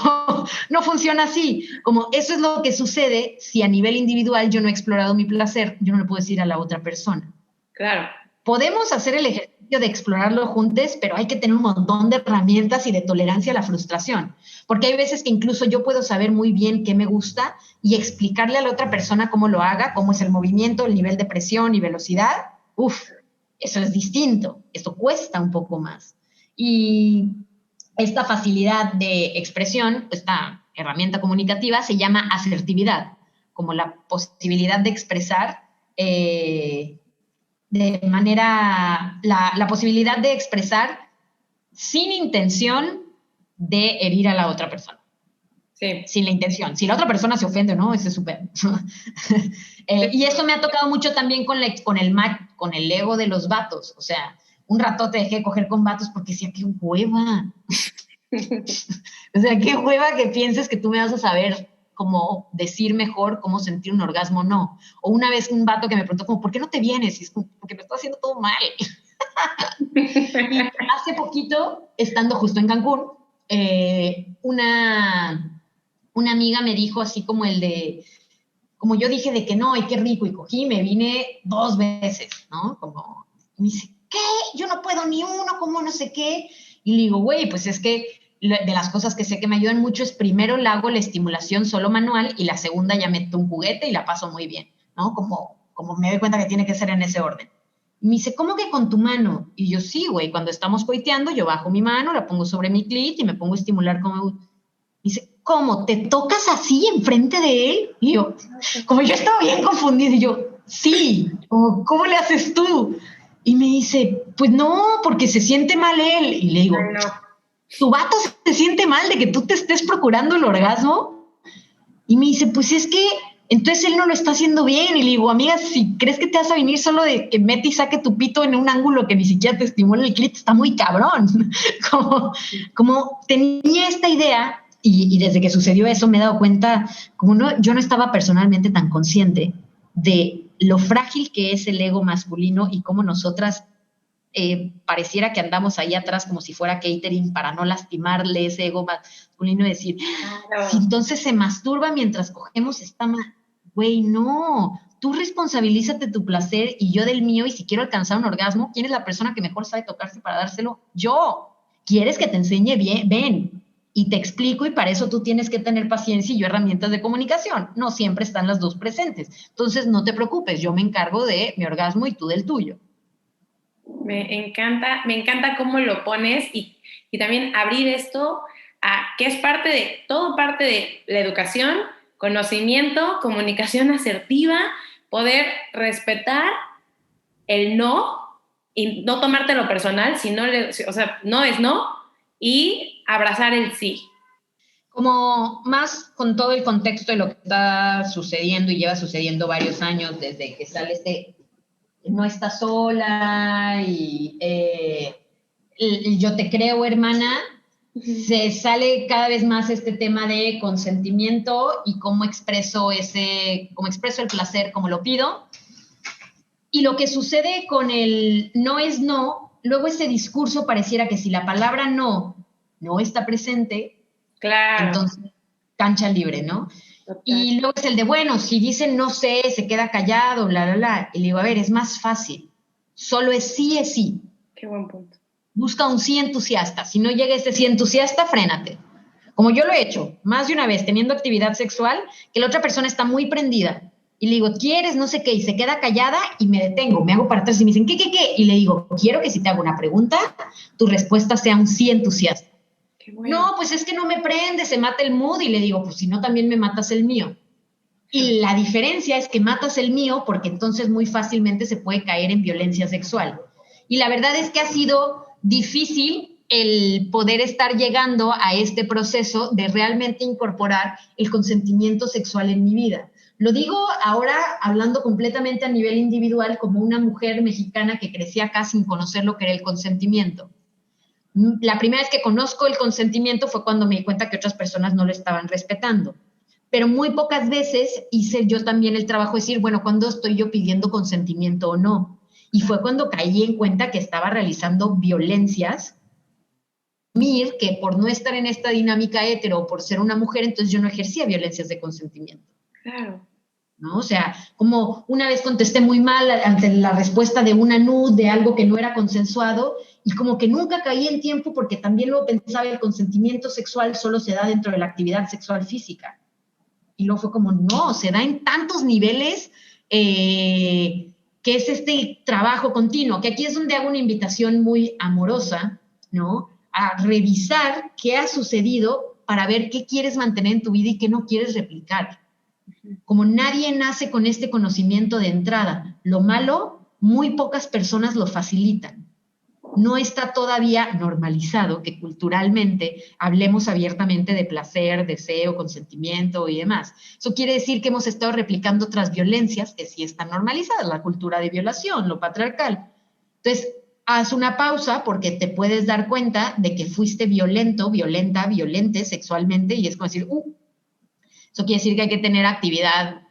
no funciona así. Como eso es lo que sucede si a nivel individual yo no he explorado mi placer, yo no le puedo decir a la otra persona. Claro. Podemos hacer el ejercicio de explorarlo juntos, pero hay que tener un montón de herramientas y de tolerancia a la frustración. Porque hay veces que incluso yo puedo saber muy bien qué me gusta y explicarle a la otra persona cómo lo haga, cómo es el movimiento, el nivel de presión y velocidad. Uf, eso es distinto. Esto cuesta un poco más. Y esta facilidad de expresión, esta herramienta comunicativa, se llama asertividad, como la posibilidad de expresar de manera, la posibilidad de expresar sin intención de herir a la otra persona. Sí. Sin la intención. Si la otra persona se ofende o no, ese es súper. Y eso me ha tocado mucho también con el ego de los vatos. O sea, un rato te dejé coger con vatos porque decía, qué hueva. O sea, qué hueva que pienses que tú me vas a saber cómo decir mejor cómo sentir un orgasmo, no. O una vez un vato que me preguntó como, ¿por qué no te vienes? Y es como, porque me está haciendo todo mal. Y hace poquito, estando justo en Cancún, una amiga me dijo así como como yo dije de que no, y qué rico, y cogí, me vine 2 veces, ¿no? Como, y me dice, ¿qué? Yo no puedo ni uno, como no sé qué. Y le digo, güey, pues es que de las cosas que sé que me ayudan mucho es primero le hago la estimulación solo manual y la segunda ya meto un juguete y la paso muy bien, ¿no? Como me doy cuenta que tiene que ser en ese orden. Y me dice, ¿cómo que con tu mano? Y yo, sí, güey, cuando estamos coiteando, yo bajo mi mano, la pongo sobre mi clit y me pongo a estimular como... Dice, ¿cómo? ¿Te tocas así enfrente de él? Y yo, como yo estaba bien confundida, y yo, sí, ¿cómo le haces tú? Y me dice, pues no, porque se siente mal él. Y le digo, Ay, no. ¿tu vato se siente mal de que tú te estés procurando el orgasmo? Y me dice, pues es que entonces él no lo está haciendo bien. Y le digo, amiga, si crees que te vas a venir solo de que mete y saque tu pito en un ángulo que ni siquiera te estimula el clit, está muy cabrón. como tenía esta idea. Y desde que sucedió eso me he dado cuenta, yo no estaba personalmente tan consciente de lo frágil que es el ego masculino y cómo nosotras pareciera que andamos ahí atrás como si fuera catering para no lastimarle ese ego masculino y decir, claro, si entonces se masturba mientras cogemos, está mal. Güey, no, tú responsabilízate de tu placer y yo del mío, y si quiero alcanzar un orgasmo, ¿quién es la persona que mejor sabe tocarse para dárselo? Yo. ¿Quieres que te enseñe bien? Ven. Y te explico, y para eso tú tienes que tener paciencia y yo herramientas de comunicación. No siempre están las dos presentes. Entonces, no te preocupes, yo me encargo de mi orgasmo y tú del tuyo. Me encanta cómo lo pones y también abrir esto a que es todo parte de la educación, conocimiento, comunicación asertiva, poder respetar el no y no tomártelo personal, no es no, y abrazar el sí. Como más con todo el contexto de lo que está sucediendo y lleva sucediendo varios años desde que sale no estás sola y yo te creo, hermana, se sale cada vez más este tema de consentimiento y cómo expreso el placer, cómo lo pido. Y lo que sucede con el no es no, luego ese discurso pareciera que si la palabra no está presente, claro, entonces cancha libre, ¿no? Total. Y luego es el de, bueno, si dicen no sé, se queda callado, bla, bla, bla. Y le digo, a ver, es más fácil. Solo es sí. Qué buen punto. Busca un sí entusiasta. Si no llega ese sí entusiasta, frénate. Como yo lo he hecho más de una vez teniendo actividad sexual, que la otra persona está muy prendida. Y le digo, ¿quieres no sé qué? Y se queda callada y me detengo. Me hago para atrás y me dicen, ¿qué? Y le digo, quiero que si te hago una pregunta, tu respuesta sea un sí entusiasta. Bueno. No, pues es que no me prende, se mata el mood. Y le digo, pues si no, también me matas el mío. Y la diferencia es que matas el mío porque entonces muy fácilmente se puede caer en violencia sexual. Y la verdad es que ha sido difícil el poder estar llegando a este proceso de realmente incorporar el consentimiento sexual en mi vida. Lo digo ahora hablando completamente a nivel individual como una mujer mexicana que crecía acá sin conocer lo que era el consentimiento. La primera vez que conozco el consentimiento fue cuando me di cuenta que otras personas no lo estaban respetando. Pero muy pocas veces hice yo también el trabajo de decir, bueno, ¿cuándo estoy yo pidiendo consentimiento o no? Y fue cuando caí en cuenta que estaba realizando violencias, que por no estar en esta dinámica hetero o por ser una mujer, entonces yo no ejercía violencias de consentimiento. Claro. ¿No? O sea, como una vez contesté muy mal ante la respuesta de una nude, de algo que no era consensuado, y como que nunca caí en tiempo porque también luego pensaba el consentimiento sexual solo se da dentro de la actividad sexual física. Y luego fue como, no, se da en tantos niveles que es este trabajo continuo, que aquí es donde hago una invitación muy amorosa, ¿no? A revisar qué ha sucedido para ver qué quieres mantener en tu vida y qué no quieres replicar. Como nadie nace con este conocimiento de entrada, lo malo, muy pocas personas lo facilitan. No está todavía normalizado que culturalmente hablemos abiertamente de placer, deseo, consentimiento y demás. Eso quiere decir que hemos estado replicando otras violencias que sí están normalizadas, la cultura de violación, lo patriarcal. Entonces, haz una pausa porque te puedes dar cuenta de que fuiste violento, violenta, violente sexualmente y es como decir, eso quiere decir que hay que tener actividad,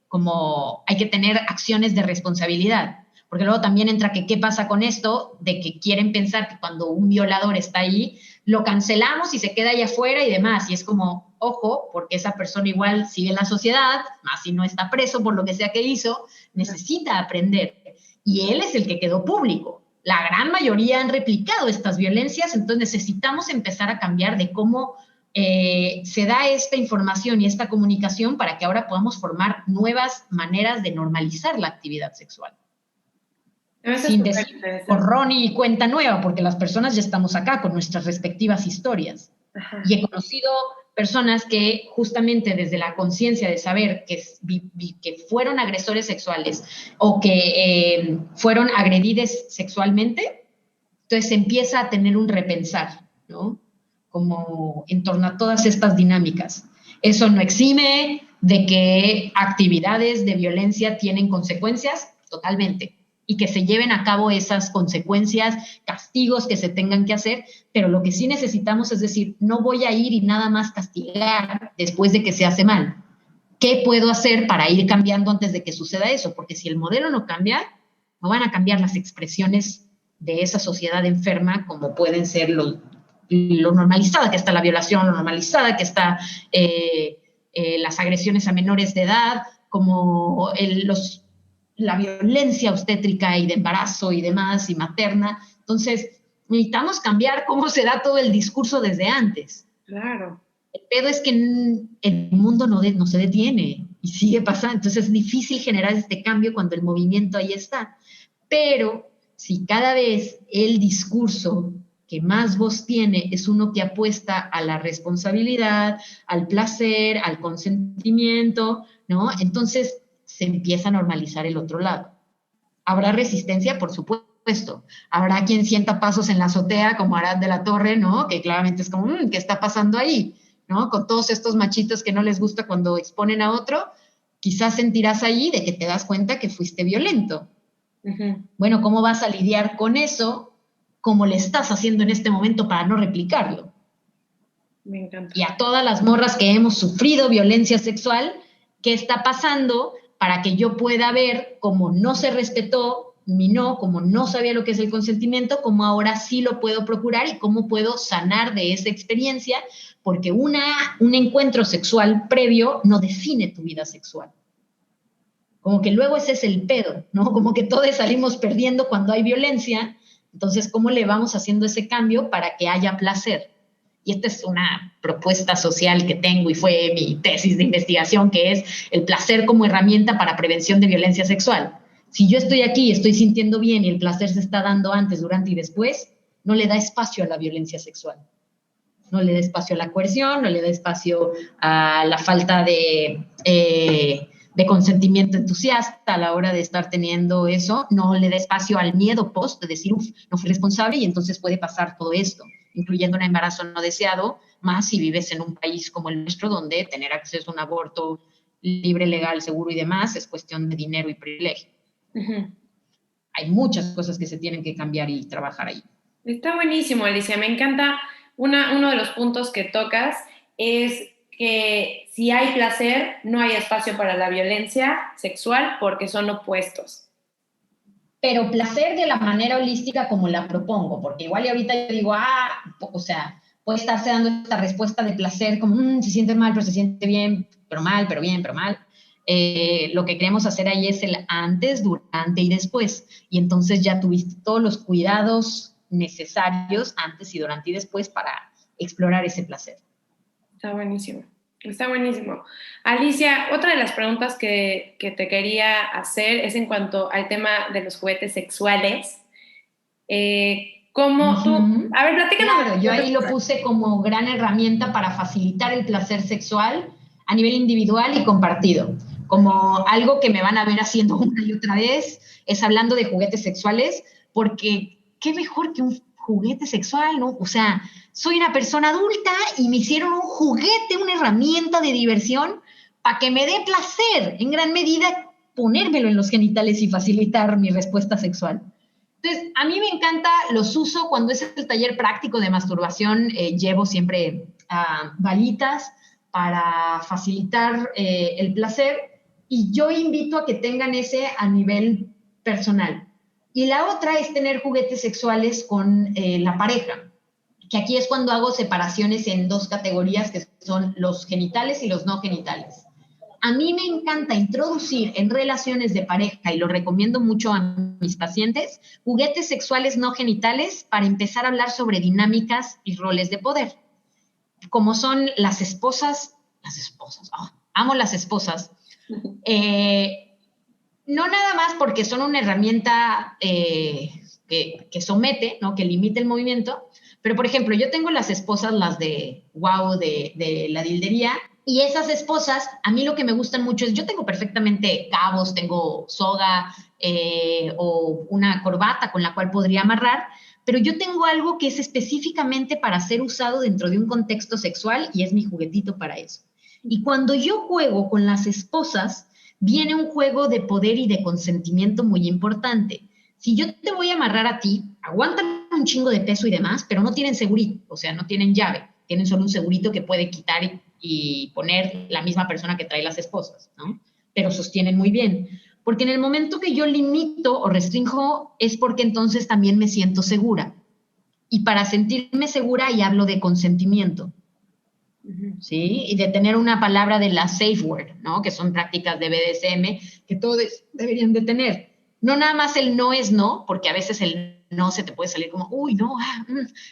como hay que tener acciones de responsabilidad. Porque luego también entra que qué pasa con esto de que quieren pensar que cuando un violador está ahí, lo cancelamos y se queda allá afuera y demás. Y es como, ojo, porque esa persona igual sigue en la sociedad, más si no está preso por lo que sea que hizo, necesita aprender. Y él es el que quedó público. La gran mayoría han replicado estas violencias, entonces necesitamos empezar a cambiar de cómo se da esta información y esta comunicación para que ahora podamos formar nuevas maneras de normalizar la actividad sexual. Sin decir borrón y cuenta nueva, porque las personas ya estamos acá con nuestras respectivas historias. Ajá. Y he conocido personas que justamente desde la conciencia de saber que fueron agresores sexuales o que fueron agredidos sexualmente, entonces se empieza a tener un repensar, ¿no? Como en torno a todas estas dinámicas. Eso no exime de que actividades de violencia tienen consecuencias, totalmente, y que se lleven a cabo esas consecuencias, castigos que se tengan que hacer, pero lo que sí necesitamos es decir, no voy a ir y nada más castigar después de que se hace mal. ¿Qué puedo hacer para ir cambiando antes de que suceda eso? Porque si el modelo no cambia, no van a cambiar las expresiones de esa sociedad enferma, como pueden ser lo normalizada que está la violación, lo normalizada que está las agresiones a menores de edad, como la violencia obstétrica y de embarazo y demás, y materna. Entonces, necesitamos cambiar cómo se da todo el discurso desde antes. Claro. El pedo es que el mundo no se detiene y sigue pasando. Entonces, es difícil generar este cambio cuando el movimiento ahí está. Pero si cada vez el discurso que más voz tiene es uno que apuesta a la responsabilidad, al placer, al consentimiento, ¿no? Entonces se empieza a normalizar el otro lado. ¿Habrá resistencia? Por supuesto. Habrá quien sienta pasos en la azotea, como Arad de la Torre, ¿no? Que claramente es como, ¿qué está pasando ahí? ¿No? Con todos estos machitos que no les gusta cuando exponen a otro, quizás sentirás allí de que te das cuenta que fuiste violento. Uh-huh. Bueno, ¿cómo vas a lidiar con eso? ¿Cómo le estás haciendo en este momento para no replicarlo? Me encanta. Y a todas las morras que hemos sufrido violencia sexual, ¿qué está pasando para que yo pueda ver cómo no se respetó mi no, como no sabía lo que es el consentimiento, cómo ahora sí lo puedo procurar y cómo puedo sanar de esa experiencia? Porque un encuentro sexual previo no define tu vida sexual. Como que luego ese es el pedo, ¿no? Como que todos salimos perdiendo cuando hay violencia. Entonces, ¿cómo le vamos haciendo ese cambio para que haya placer? Y esta es una propuesta social que tengo y fue mi tesis de investigación, que es el placer como herramienta para prevención de violencia sexual. Si yo estoy aquí y estoy sintiendo bien y el placer se está dando antes, durante y después, no le da espacio a la violencia sexual. No le da espacio a la coerción, no le da espacio a la falta de de consentimiento entusiasta a la hora de estar teniendo eso, no le da espacio al miedo post de decir, no fui responsable y entonces puede pasar todo esto, incluyendo un embarazo no deseado, más si vives en un país como el nuestro, donde tener acceso a un aborto libre, legal, seguro y demás es cuestión de dinero y privilegio. Uh-huh. Hay muchas cosas que se tienen que cambiar y trabajar ahí. Está buenísimo, Alicia. Me encanta. Uno de los puntos que tocas es que si hay placer, no hay espacio para la violencia sexual porque son opuestos. Pero placer de la manera holística como la propongo, porque igual y ahorita yo digo, o sea, puede estarse dando esta respuesta de placer como, se siente mal, pero se siente bien, pero mal, pero bien, pero mal. Lo que queremos hacer ahí es el antes, durante y después. Y entonces ya tuviste todos los cuidados necesarios antes y durante y después para explorar ese placer. Está buenísimo. Está buenísimo. Alicia, otra de las preguntas que te quería hacer es en cuanto al tema de los juguetes sexuales. ¿Cómo tú? A ver, platícanos. Claro, yo ahí lo puse como gran herramienta para facilitar el placer sexual a nivel individual y compartido. Como algo que me van a ver haciendo una y otra vez, es hablando de juguetes sexuales, porque qué mejor que un juguete sexual, ¿no? O sea, soy una persona adulta y me hicieron un juguete, una herramienta de diversión para que me dé placer, en gran medida, ponérmelo en los genitales y facilitar mi respuesta sexual. Entonces, a mí me encanta, los uso cuando es el taller práctico de masturbación, llevo siempre balitas para facilitar el placer y yo invito a que tengan ese a nivel personal. Y la otra es tener juguetes sexuales con la pareja, que aquí es cuando hago separaciones en dos categorías que son los genitales y los no genitales. A mí me encanta introducir en relaciones de pareja, y lo recomiendo mucho a mis pacientes, juguetes sexuales no genitales para empezar a hablar sobre dinámicas y roles de poder, como son las esposas, amo las esposas, no nada más porque son una herramienta que somete, ¿no? Que limita el movimiento, pero por ejemplo, yo tengo las esposas, las de wow, de la dildería, y esas esposas, a mí lo que me gustan mucho es, yo tengo perfectamente cabos, tengo soga o una corbata con la cual podría amarrar, pero yo tengo algo que es específicamente para ser usado dentro de un contexto sexual y es mi juguetito para eso. Y cuando yo juego con las esposas, viene un juego de poder y de consentimiento muy importante. Si yo te voy a amarrar a ti, aguantan un chingo de peso y demás, pero no tienen segurito, o sea, no tienen llave, tienen solo un segurito que puede quitar y poner la misma persona que trae las esposas, ¿no? Pero sostienen muy bien. Porque en el momento que yo limito o restringo es porque entonces también me siento segura. Y para sentirme segura y hablo de consentimiento. ¿Sí? Y de tener una palabra de la safe word, ¿no? Que son prácticas de BDSM que todos deberían de tener. No nada más el no es no, porque a veces el no se te puede salir como, uy, no,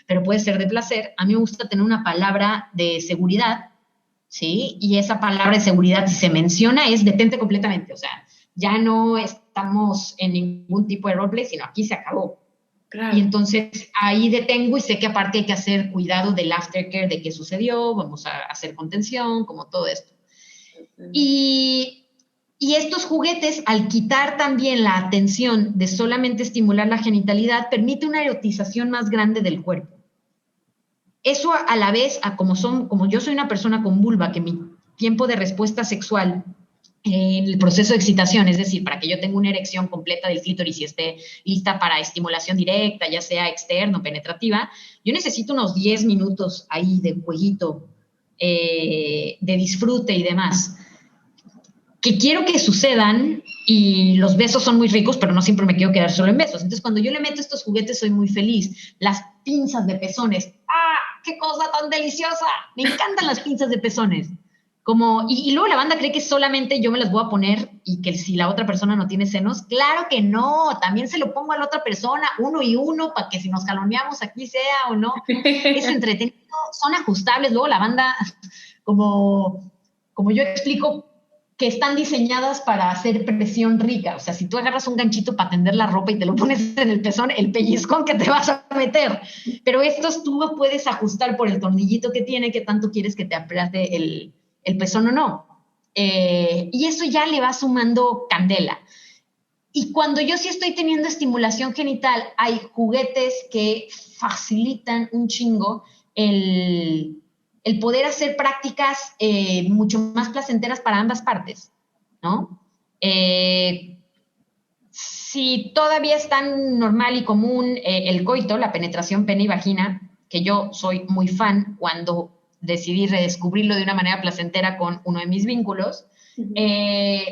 pero puede ser de placer. A mí me gusta tener una palabra de seguridad, ¿sí? Y esa palabra de seguridad, si se menciona, es detente completamente. O sea, ya no estamos en ningún tipo de roleplay, sino aquí se acabó. Claro. Y entonces ahí detengo y sé que aparte hay que hacer cuidado del aftercare, de qué sucedió, vamos a hacer contención, como todo esto. Y estos juguetes, al quitar también la atención de solamente estimular la genitalidad, permite una erotización más grande del cuerpo. Eso a la vez, como yo soy una persona con vulva, que mi tiempo de respuesta sexual en el proceso de excitación, es decir, para que yo tenga una erección completa del clítoris y esté lista para estimulación directa, ya sea externa o penetrativa, yo necesito unos 10 minutos ahí de jueguito, de disfrute y demás, que quiero que sucedan, y los besos son muy ricos, pero no siempre me quiero quedar solo en besos. Entonces, cuando yo le meto estos juguetes, soy muy feliz. Las pinzas de pezones, ¡ah, qué cosa tan deliciosa! Me encantan las pinzas de pezones. Y luego la banda cree que solamente yo me las voy a poner y que si la otra persona no tiene senos, claro que no, también se lo pongo a la otra persona, uno y uno, para que si nos caloneamos aquí sea o no, es entretenido, son ajustables. Luego la banda, como yo explico, que están diseñadas para hacer presión rica. O sea, si tú agarras un ganchito para tender la ropa y te lo pones en el pezón, el pellizcón que te vas a meter. Pero estos tú lo puedes ajustar por el tornillito que tiene, que tanto quieres que te apriete el pezón o no. y eso ya le va sumando candela. Y cuando yo sí estoy teniendo estimulación genital, hay juguetes que facilitan un chingo el poder hacer prácticas mucho más placenteras para ambas partes, ¿no? Si todavía es tan normal y común el coito, la penetración pene y vagina, que yo soy muy fan cuando decidí redescubrirlo de una manera placentera con uno de mis vínculos,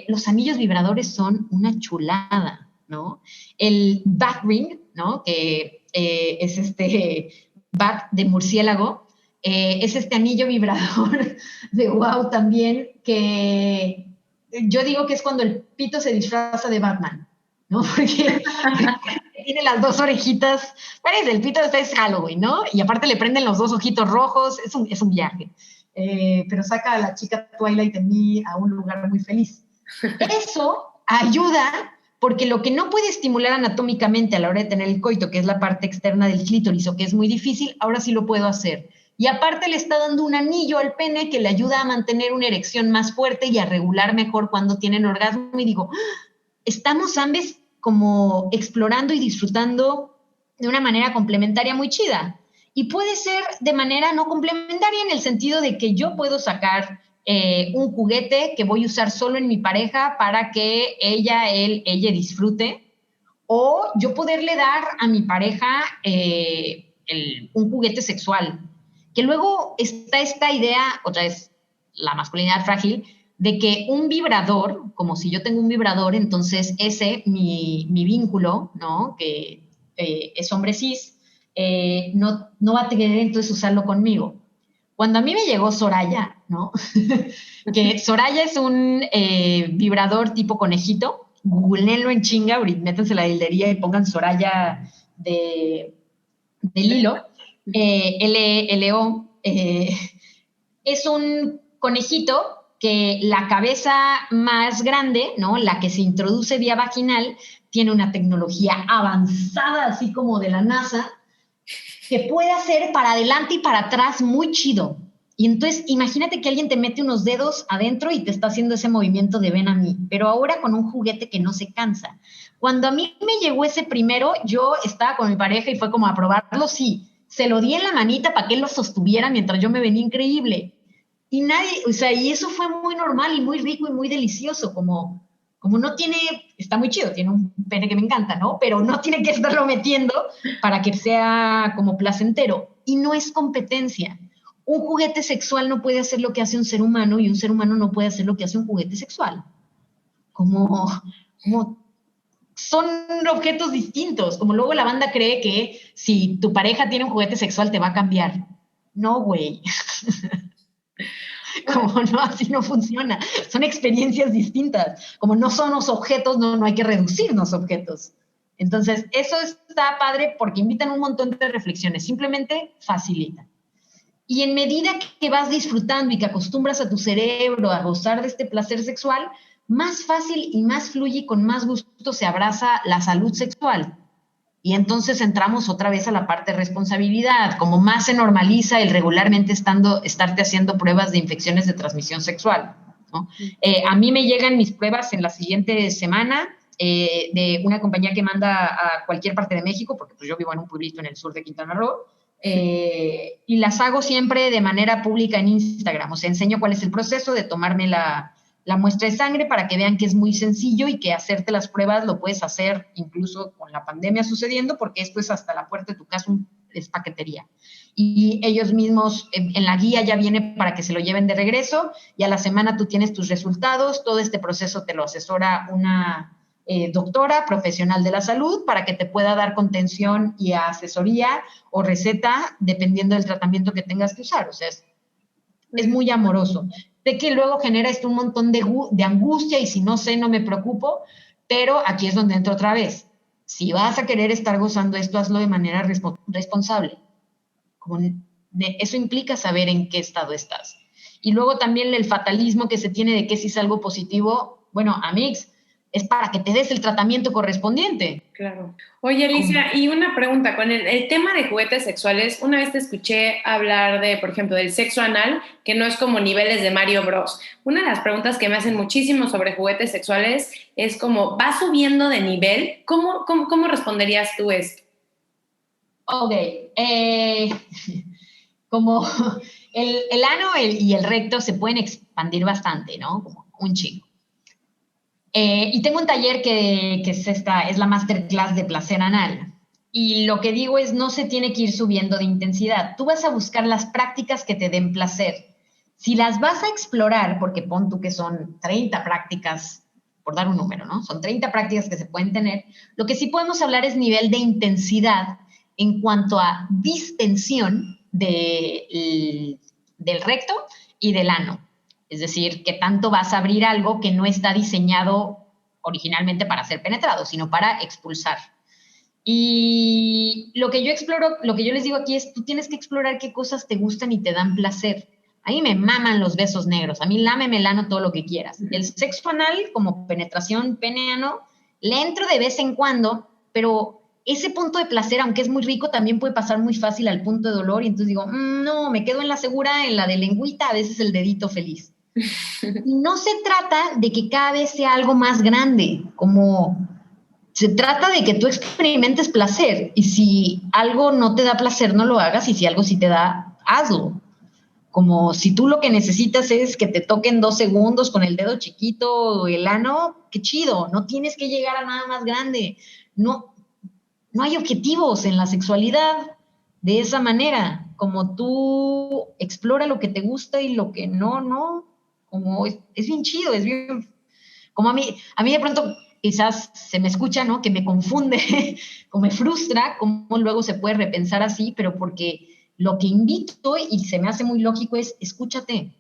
los anillos vibradores son una chulada, ¿no? El bat ring, ¿no? Que es este bat de murciélago, es este anillo vibrador de wow también, que yo digo que es cuando el pito se disfraza de Batman, ¿no? Porque tiene las dos orejitas, parece el pito es Halloween, ¿no? Y aparte le prenden los dos ojitos rojos, es un viaje. Pero saca a la chica Twilight en mí a un lugar muy feliz. Eso ayuda porque lo que no puede estimular anatómicamente a la hora de tener el coito, que es la parte externa del clítoris o que es muy difícil, ahora sí lo puedo hacer. Y aparte le está dando un anillo al pene que le ayuda a mantener una erección más fuerte y a regular mejor cuando tienen orgasmo. Y digo, estamos ambos como explorando y disfrutando de una manera complementaria muy chida. Y puede ser de manera no complementaria en el sentido de que yo puedo sacar un juguete que voy a usar solo en mi pareja para que ella disfrute, o yo poderle dar a mi pareja un juguete sexual. Que luego está esta idea, otra vez, la masculinidad frágil, de que un vibrador, como si yo tengo un vibrador, entonces mi vínculo, ¿no? Que es hombre cis, no va a querer entonces usarlo conmigo. Cuando a mí me llegó Soraya, ¿no? Que Soraya es un vibrador tipo conejito, googleenlo en chinga, métanse la hildería y pongan Soraya del hilo, LO, es un conejito que la cabeza más grande, ¿no? La que se introduce vía vaginal, tiene una tecnología avanzada, así como de la NASA, que puede hacer para adelante y para atrás muy chido. Y entonces, imagínate que alguien te mete unos dedos adentro y te está haciendo ese movimiento de ven a mí, pero ahora con un juguete que no se cansa. Cuando a mí me llegó ese primero, yo estaba con mi pareja y fue como a probarlo, sí. Se lo di en la manita para que él lo sostuviera mientras yo me venía increíble. Y nadie, o sea, y eso fue muy normal y muy rico y muy delicioso, como no tiene, está muy chido, tiene un pene que me encanta, ¿no? Pero no tiene que estarlo metiendo para que sea como placentero. Y no es competencia. Un juguete sexual no puede hacer lo que hace un ser humano y un ser humano no puede hacer lo que hace un juguete sexual. Como son objetos distintos, como luego la banda cree que si tu pareja tiene un juguete sexual te va a cambiar. No, güey. Como no, así no funciona. Son experiencias distintas. Como no son los objetos, no hay que reducir los objetos. Entonces, eso está padre porque invitan un montón de reflexiones. Simplemente facilitan. Y en medida que vas disfrutando y que acostumbras a tu cerebro a gozar de este placer sexual, más fácil y más fluye y con más gusto se abraza la salud sexual. Y entonces entramos otra vez a la parte de responsabilidad, como más se normaliza el regularmente estarte haciendo pruebas de infecciones de transmisión sexual, ¿no? A mí me llegan mis pruebas en la siguiente semana de una compañía que manda a cualquier parte de México, porque pues yo vivo en un pueblito en el sur de Quintana Roo, y las hago siempre de manera pública en Instagram. O sea, enseño cuál es el proceso de tomarme la muestra de sangre para que vean que es muy sencillo y que hacerte las pruebas lo puedes hacer incluso con la pandemia sucediendo, porque esto es hasta la puerta de tu casa, es paquetería. Y ellos mismos en la guía ya viene para que se lo lleven de regreso y a la semana tú tienes tus resultados. Todo este proceso te lo asesora una doctora profesional de la salud para que te pueda dar contención y asesoría o receta dependiendo del tratamiento que tengas que usar. O sea, es muy amoroso. Sé que luego genera esto un montón de angustia y si no sé, no me preocupo, pero aquí es donde entro otra vez. Si vas a querer estar gozando esto, hazlo de manera responsable. Eso implica saber en qué estado estás. Y luego también el fatalismo que se tiene de que si es algo positivo, bueno, amigos, es para que te des el tratamiento correspondiente. Claro. Oye, Alicia, y una pregunta, con el tema de juguetes sexuales, una vez te escuché hablar de, por ejemplo, del sexo anal, que no es como niveles de Mario Bros. Una de las preguntas que me hacen muchísimo sobre juguetes sexuales es como, ¿va subiendo de nivel? ¿Cómo responderías tú esto? Ok, como el ano y el recto se pueden expandir bastante, ¿no? Como un chingo. Y tengo un taller que es la masterclass de placer anal. Y lo que digo es, no se tiene que ir subiendo de intensidad. Tú vas a buscar las prácticas que te den placer. Si las vas a explorar, porque pon tú que son 30 prácticas, por dar un número, ¿no? Son 30 prácticas que se pueden tener. Lo que sí podemos hablar es nivel de intensidad en cuanto a distensión del recto y del ano. Es decir, que tanto vas a abrir algo que no está diseñado originalmente para ser penetrado, sino para expulsar. Y lo que yo exploro, lo que yo les digo aquí es, tú tienes que explorar qué cosas te gustan y te dan placer. A mí me maman los besos negros, a mí lámeme el ano todo lo que quieras. El sexo anal, como penetración pene-ano, le entro de vez en cuando, pero ese punto de placer, aunque es muy rico, también puede pasar muy fácil al punto de dolor y entonces digo, no, me quedo en la segura, en la de lengüita, a veces el dedito feliz. No se trata de que cada vez sea algo más grande, como se trata de que tú experimentes placer y si algo no te da placer, no lo hagas y si algo sí te da, hazlo. Como si tú lo que necesitas es que te toquen 2 segundos con el dedo chiquito o el ano, qué chido, no tienes que llegar a nada más grande. No hay objetivos en la sexualidad de esa manera. Como tú explora lo que te gusta y lo que no. Como es bien chido, es bien... Como a mí de pronto quizás se me escucha, ¿no? Que me confunde, o me frustra cómo luego se puede repensar así, pero porque lo que invito y se me hace muy lógico es escúchate.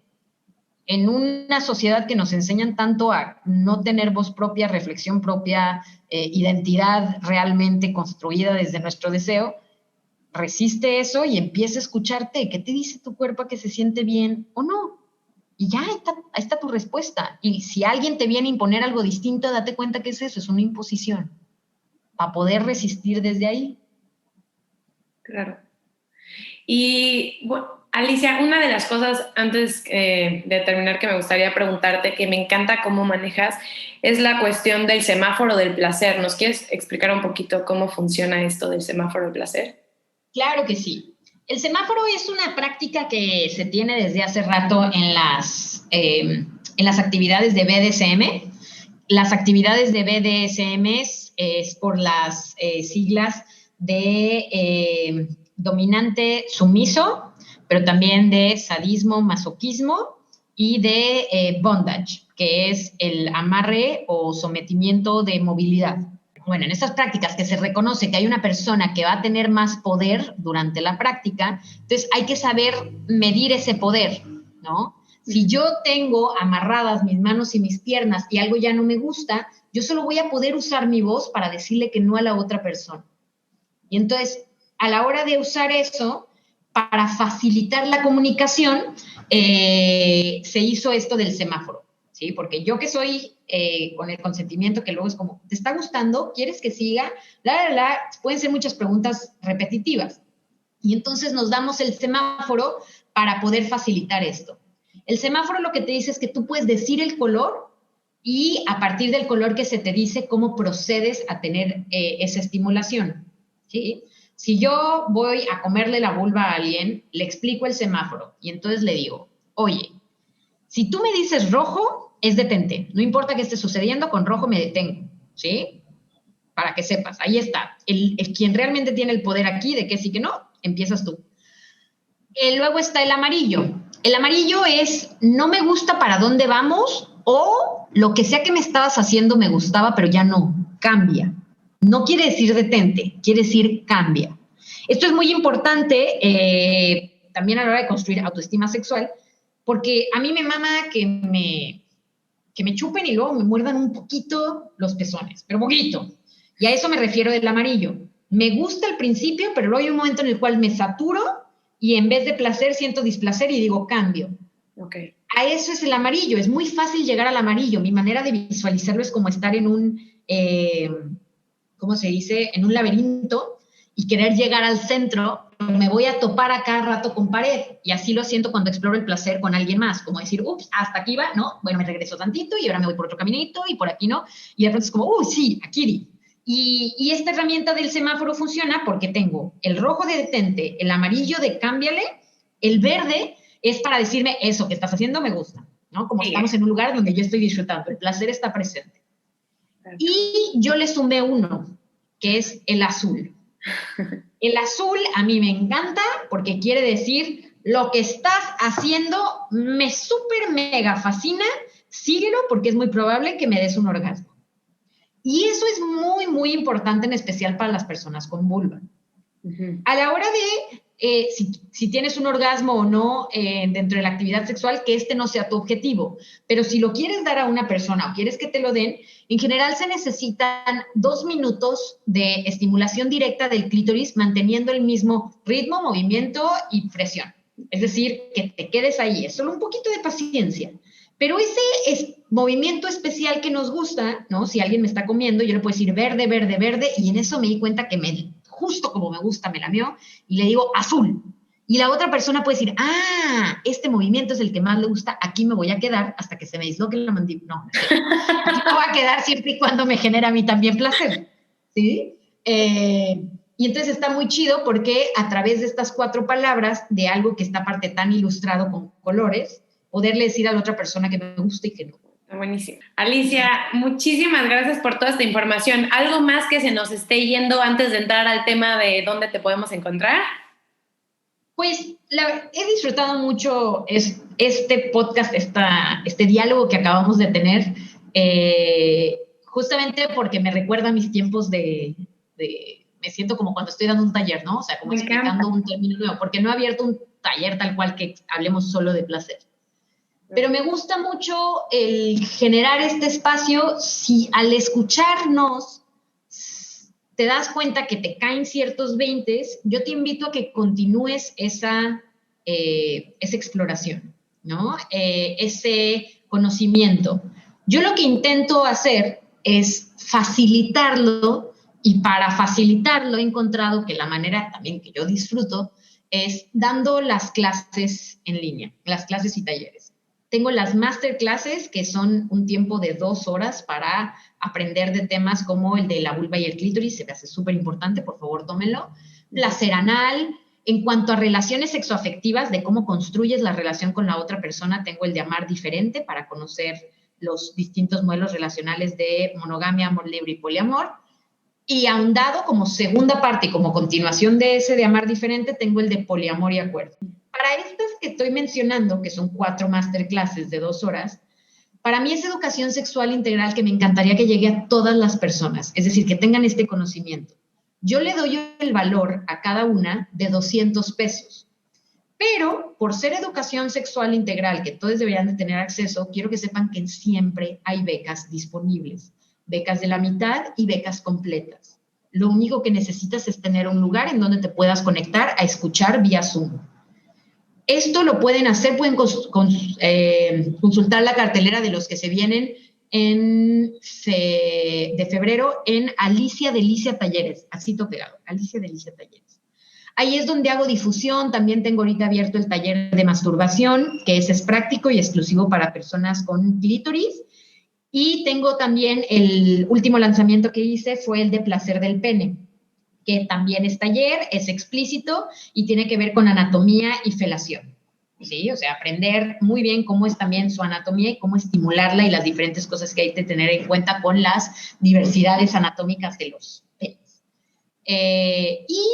En una sociedad que nos enseñan tanto a no tener voz propia, reflexión propia, identidad realmente construida desde nuestro deseo, resiste eso y empieza a escucharte. ¿Qué te dice tu cuerpo que se siente bien o no? Y ya ahí está tu respuesta. Y si alguien te viene a imponer algo distinto, date cuenta que es eso, es una imposición. Para poder resistir desde ahí. Claro. Y bueno, Alicia, una de las cosas antes de terminar que me gustaría preguntarte, que me encanta cómo manejas, es la cuestión del semáforo del placer. ¿Nos quieres explicar un poquito cómo funciona esto del semáforo del placer? Claro que sí. El semáforo es una práctica que se tiene desde hace rato en las actividades de BDSM. Las actividades de BDSM es por las siglas de dominante sumiso, pero también de sadismo, masoquismo y de bondage, que es el amarre o sometimiento de movilidad. Bueno, en estas prácticas que se reconoce que hay una persona que va a tener más poder durante la práctica, entonces hay que saber medir ese poder, ¿no? Si yo tengo amarradas mis manos y mis piernas y algo ya no me gusta, yo solo voy a poder usar mi voz para decirle que no a la otra persona. Y entonces, a la hora de usar eso, para facilitar la comunicación, se hizo esto del semáforo, ¿sí? Porque yo que soy con el consentimiento, que luego es como, ¿te está gustando? ¿Quieres que siga? Pueden ser muchas preguntas repetitivas. Y entonces nos damos el semáforo para poder facilitar esto. El semáforo lo que te dice es que tú puedes decir el color y a partir del color que se te dice, cómo procedes a tener esa estimulación, ¿sí? Si yo voy a comerle la vulva a alguien, le explico el semáforo y entonces le digo, oye, si tú me dices rojo, es detente. No importa qué esté sucediendo, con rojo me detengo, ¿sí? Para que sepas, ahí está. Quien realmente tiene el poder aquí de que sí que no, empiezas tú. Luego está el amarillo. El amarillo es, no me gusta para dónde vamos o lo que sea que me estabas haciendo me gustaba, pero ya no, cambia. No quiere decir detente, quiere decir cambia. Esto es muy importante también a la hora de construir autoestima sexual, porque a mí me mama que me chupen y luego me muerdan un poquito los pezones, pero poquito. Y a eso me refiero del amarillo. Me gusta al principio, pero luego hay un momento en el cual me saturo y en vez de placer siento displacer y digo cambio. Okay. A eso es el amarillo, es muy fácil llegar al amarillo. Mi manera de visualizarlo es como estar en un, ¿cómo se dice? En un laberinto y querer llegar al centro, me voy a topar a cada rato con pared. Y así lo siento cuando exploro el placer con alguien más, como decir, ups, hasta aquí va, ¿no? Bueno, me regreso tantito y ahora me voy por otro caminito y por aquí no. Y de pronto es como, sí, aquí di. Y esta herramienta del semáforo funciona porque tengo el rojo de detente, el amarillo de cámbiale, el verde es para decirme eso que estás haciendo me gusta, ¿no? Como estamos en un lugar donde yo estoy disfrutando, el placer está presente. Y yo le sumé uno, que es el azul. El azul a mí me encanta porque quiere decir lo que estás haciendo me súper mega fascina, síguelo porque es muy probable que me des un orgasmo. Y eso es muy, muy importante, en especial para las personas con vulva. A la hora de si tienes un orgasmo o no dentro de la actividad sexual, que este no sea tu objetivo. Pero si lo quieres dar a una persona o quieres que te lo den, en general se necesitan 2 minutos de estimulación directa del clítoris manteniendo el mismo ritmo, movimiento y presión. Es decir, que te quedes ahí. Es solo un poquito de paciencia. Pero ese movimiento especial que nos gusta, ¿no? Si alguien me está comiendo, yo le puedo decir verde, verde, verde, y en eso me di cuenta que justo como me gusta, me lameó, y le digo azul. Y la otra persona puede decir, este movimiento es el que más le gusta, aquí me voy a quedar hasta que se me disloque la mandíbula. No, aquí me voy a quedar siempre y cuando me genera a mí también placer. ¿Sí? Y entonces está muy chido porque a través de estas 4 palabras, de algo que está aparte tan ilustrado con colores, poderle decir a la otra persona que me gusta y que no. Buenísimo. Alicia, muchísimas gracias por toda esta información. ¿Algo más que se nos esté yendo antes de entrar al tema de dónde te podemos encontrar? Pues he disfrutado mucho este podcast, este diálogo que acabamos de tener, justamente porque me recuerda a mis tiempos me siento como cuando estoy dando un taller, ¿no? O sea, como explicando un término nuevo, porque no he abierto un taller tal cual que hablemos solo de placer. Pero me gusta mucho el generar este espacio si al escucharnos te das cuenta que te caen ciertos veintes, yo te invito a que continúes esa exploración, ¿no? Ese conocimiento. Yo lo que intento hacer es facilitarlo y para facilitarlo he encontrado que la manera también que yo disfruto es dando las clases en línea, las clases y talleres. Tengo las masterclasses, que son un tiempo de 2 horas para aprender de temas como el de la vulva y el clítoris, se me hace súper importante, por favor, tómenlo. Placer anal. En cuanto a relaciones sexoafectivas, de cómo construyes la relación con la otra persona, tengo el de amar diferente para conocer los distintos modelos relacionales de monogamia, amor libre y poliamor. Y ahondado como segunda parte y como continuación de ese de amar diferente, tengo el de poliamor y acuerdo. Para estas que estoy mencionando, que son 4 masterclasses de 2 horas, para mí es educación sexual integral que me encantaría que llegue a todas las personas, es decir, que tengan este conocimiento. Yo le doy el valor a cada una de 200 pesos, pero por ser educación sexual integral, que todos deberían de tener acceso, quiero que sepan que siempre hay becas disponibles, becas de la mitad y becas completas. Lo único que necesitas es tener un lugar en donde te puedas conectar a escuchar vía Zoom. Esto lo pueden hacer, pueden consultar la cartelera de los que se vienen de febrero en Alicia Delicia Talleres, así todo pegado, Alicia Delicia Talleres. Ahí es donde hago difusión, también tengo ahorita abierto el taller de masturbación, que ese es práctico y exclusivo para personas con clítoris, y tengo también el último lanzamiento que hice fue el de placer del pene, que también es taller, es explícito y tiene que ver con anatomía y felación. ¿Sí? O sea, aprender muy bien cómo es también su anatomía y cómo estimularla y las diferentes cosas que hay que tener en cuenta con las diversidades anatómicas de los penes. Y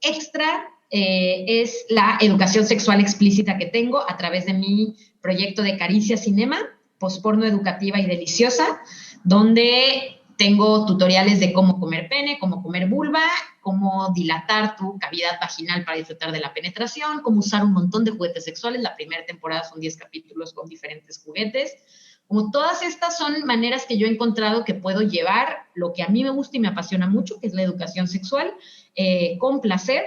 extra es la educación sexual explícita que tengo a través de mi proyecto de Caricia Cinema, posporno educativa y deliciosa, donde tengo tutoriales de cómo comer pene, cómo comer vulva, cómo dilatar tu cavidad vaginal para disfrutar de la penetración, cómo usar un montón de juguetes sexuales. La primera temporada son 10 capítulos con diferentes juguetes. Como todas estas son maneras que yo he encontrado que puedo llevar lo que a mí me gusta y me apasiona mucho, que es la educación sexual, con placer,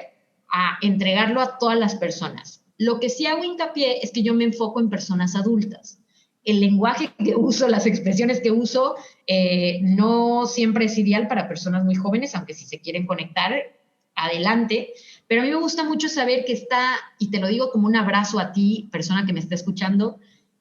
a entregarlo a todas las personas. Lo que sí hago hincapié es que yo me enfoco en personas adultas. El lenguaje que uso, las expresiones que uso, no siempre es ideal para personas muy jóvenes, aunque si se quieren conectar, adelante. Pero a mí me gusta mucho saber que está, y te lo digo como un abrazo a ti, persona que me está escuchando,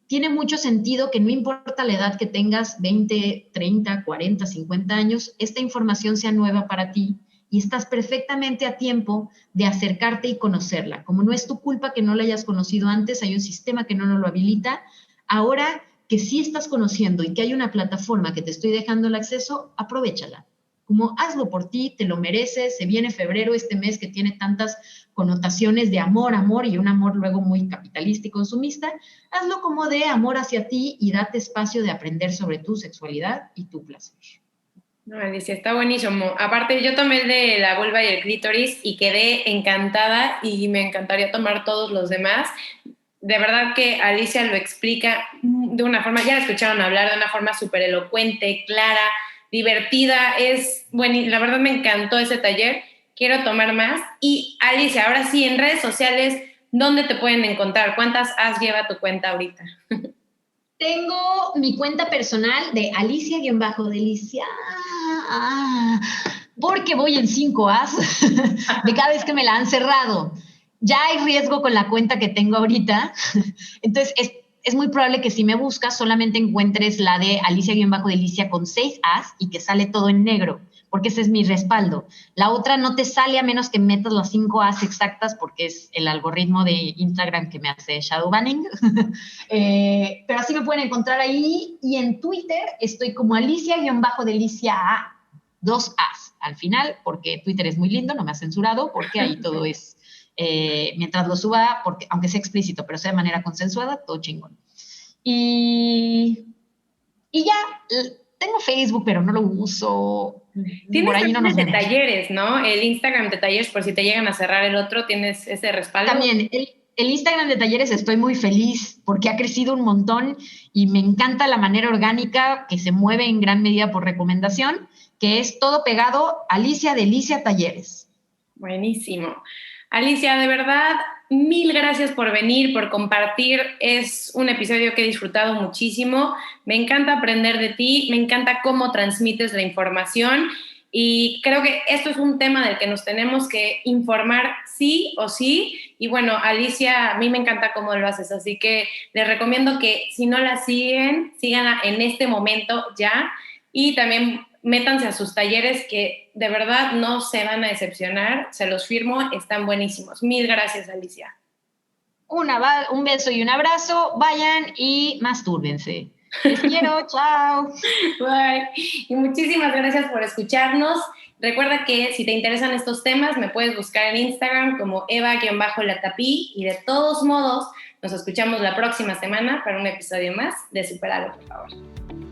tiene mucho sentido que no importa la edad que tengas, 20, 30, 40, 50 años, esta información sea nueva para ti y estás perfectamente a tiempo de acercarte y conocerla. Como no es tu culpa que no la hayas conocido antes, hay un sistema que no nos lo habilita. Ahora que sí estás conociendo y que hay una plataforma que te estoy dejando el acceso, aprovéchala. Como hazlo por ti, te lo mereces, se viene febrero, este mes que tiene tantas connotaciones de amor, amor y un amor luego muy capitalista y consumista, hazlo como de amor hacia ti y date espacio de aprender sobre tu sexualidad y tu placer. No, Alicia, está buenísimo. Aparte, yo tomé el de la vulva y el clítoris y quedé encantada y me encantaría tomar todos los demás. De verdad que Alicia lo explica de una forma, ya la escucharon hablar, de una forma súper elocuente, clara, divertida. Bueno, la verdad me encantó ese taller. Quiero tomar más. Y Alicia, ahora sí, en redes sociales, ¿dónde te pueden encontrar? ¿Cuántas as lleva tu cuenta ahorita? Tengo mi cuenta personal de Alicia-Delicia, porque voy en 5 as de cada vez que me la han cerrado. Ya hay riesgo con la cuenta que tengo ahorita, entonces es muy probable que si me buscas solamente encuentres la de Alicia-Delicia con 6 as y que sale todo en negro, porque ese es mi respaldo. La otra no te sale a menos que metas las 5 as exactas porque es el algoritmo de Instagram que me hace shadow banning. Pero así me pueden encontrar ahí y en Twitter estoy como Alicia-Delicia A, 2 as al final, porque Twitter es muy lindo, no me ha censurado, porque ahí todo es, mientras lo suba, porque, aunque sea explícito, pero sea de manera consensuada, todo chingón. Y ya, tengo Facebook, pero no lo uso. Tienes Por ahí no nos de vemos. talleres, ¿no? El Instagram de talleres, por si te llegan a cerrar el otro, ¿tienes ese respaldo? También, el Instagram de talleres estoy muy feliz porque ha crecido un montón y me encanta la manera orgánica que se mueve en gran medida por recomendación, que es todo pegado Alicia Delicia Talleres. Buenísimo. Alicia, de verdad, mil gracias por venir, por compartir. Es un episodio que he disfrutado muchísimo. Me encanta aprender de ti, me encanta cómo transmites la información y creo que esto es un tema del que nos tenemos que informar sí o sí. Y bueno, Alicia, a mí me encanta cómo lo haces, así que les recomiendo que si no la siguen, síganla en este momento ya y también métanse a sus talleres que de verdad no se van a decepcionar, se los firmo, están buenísimos. Mil gracias, Alicia. Un beso y un abrazo, vayan y mastúrbense. Les quiero, chao. Bye. Y muchísimas gracias por escucharnos. Recuerda que si te interesan estos temas, me puedes buscar en Instagram como eva-latapí y de todos modos, nos escuchamos la próxima semana para un episodio más de Superalo, por favor.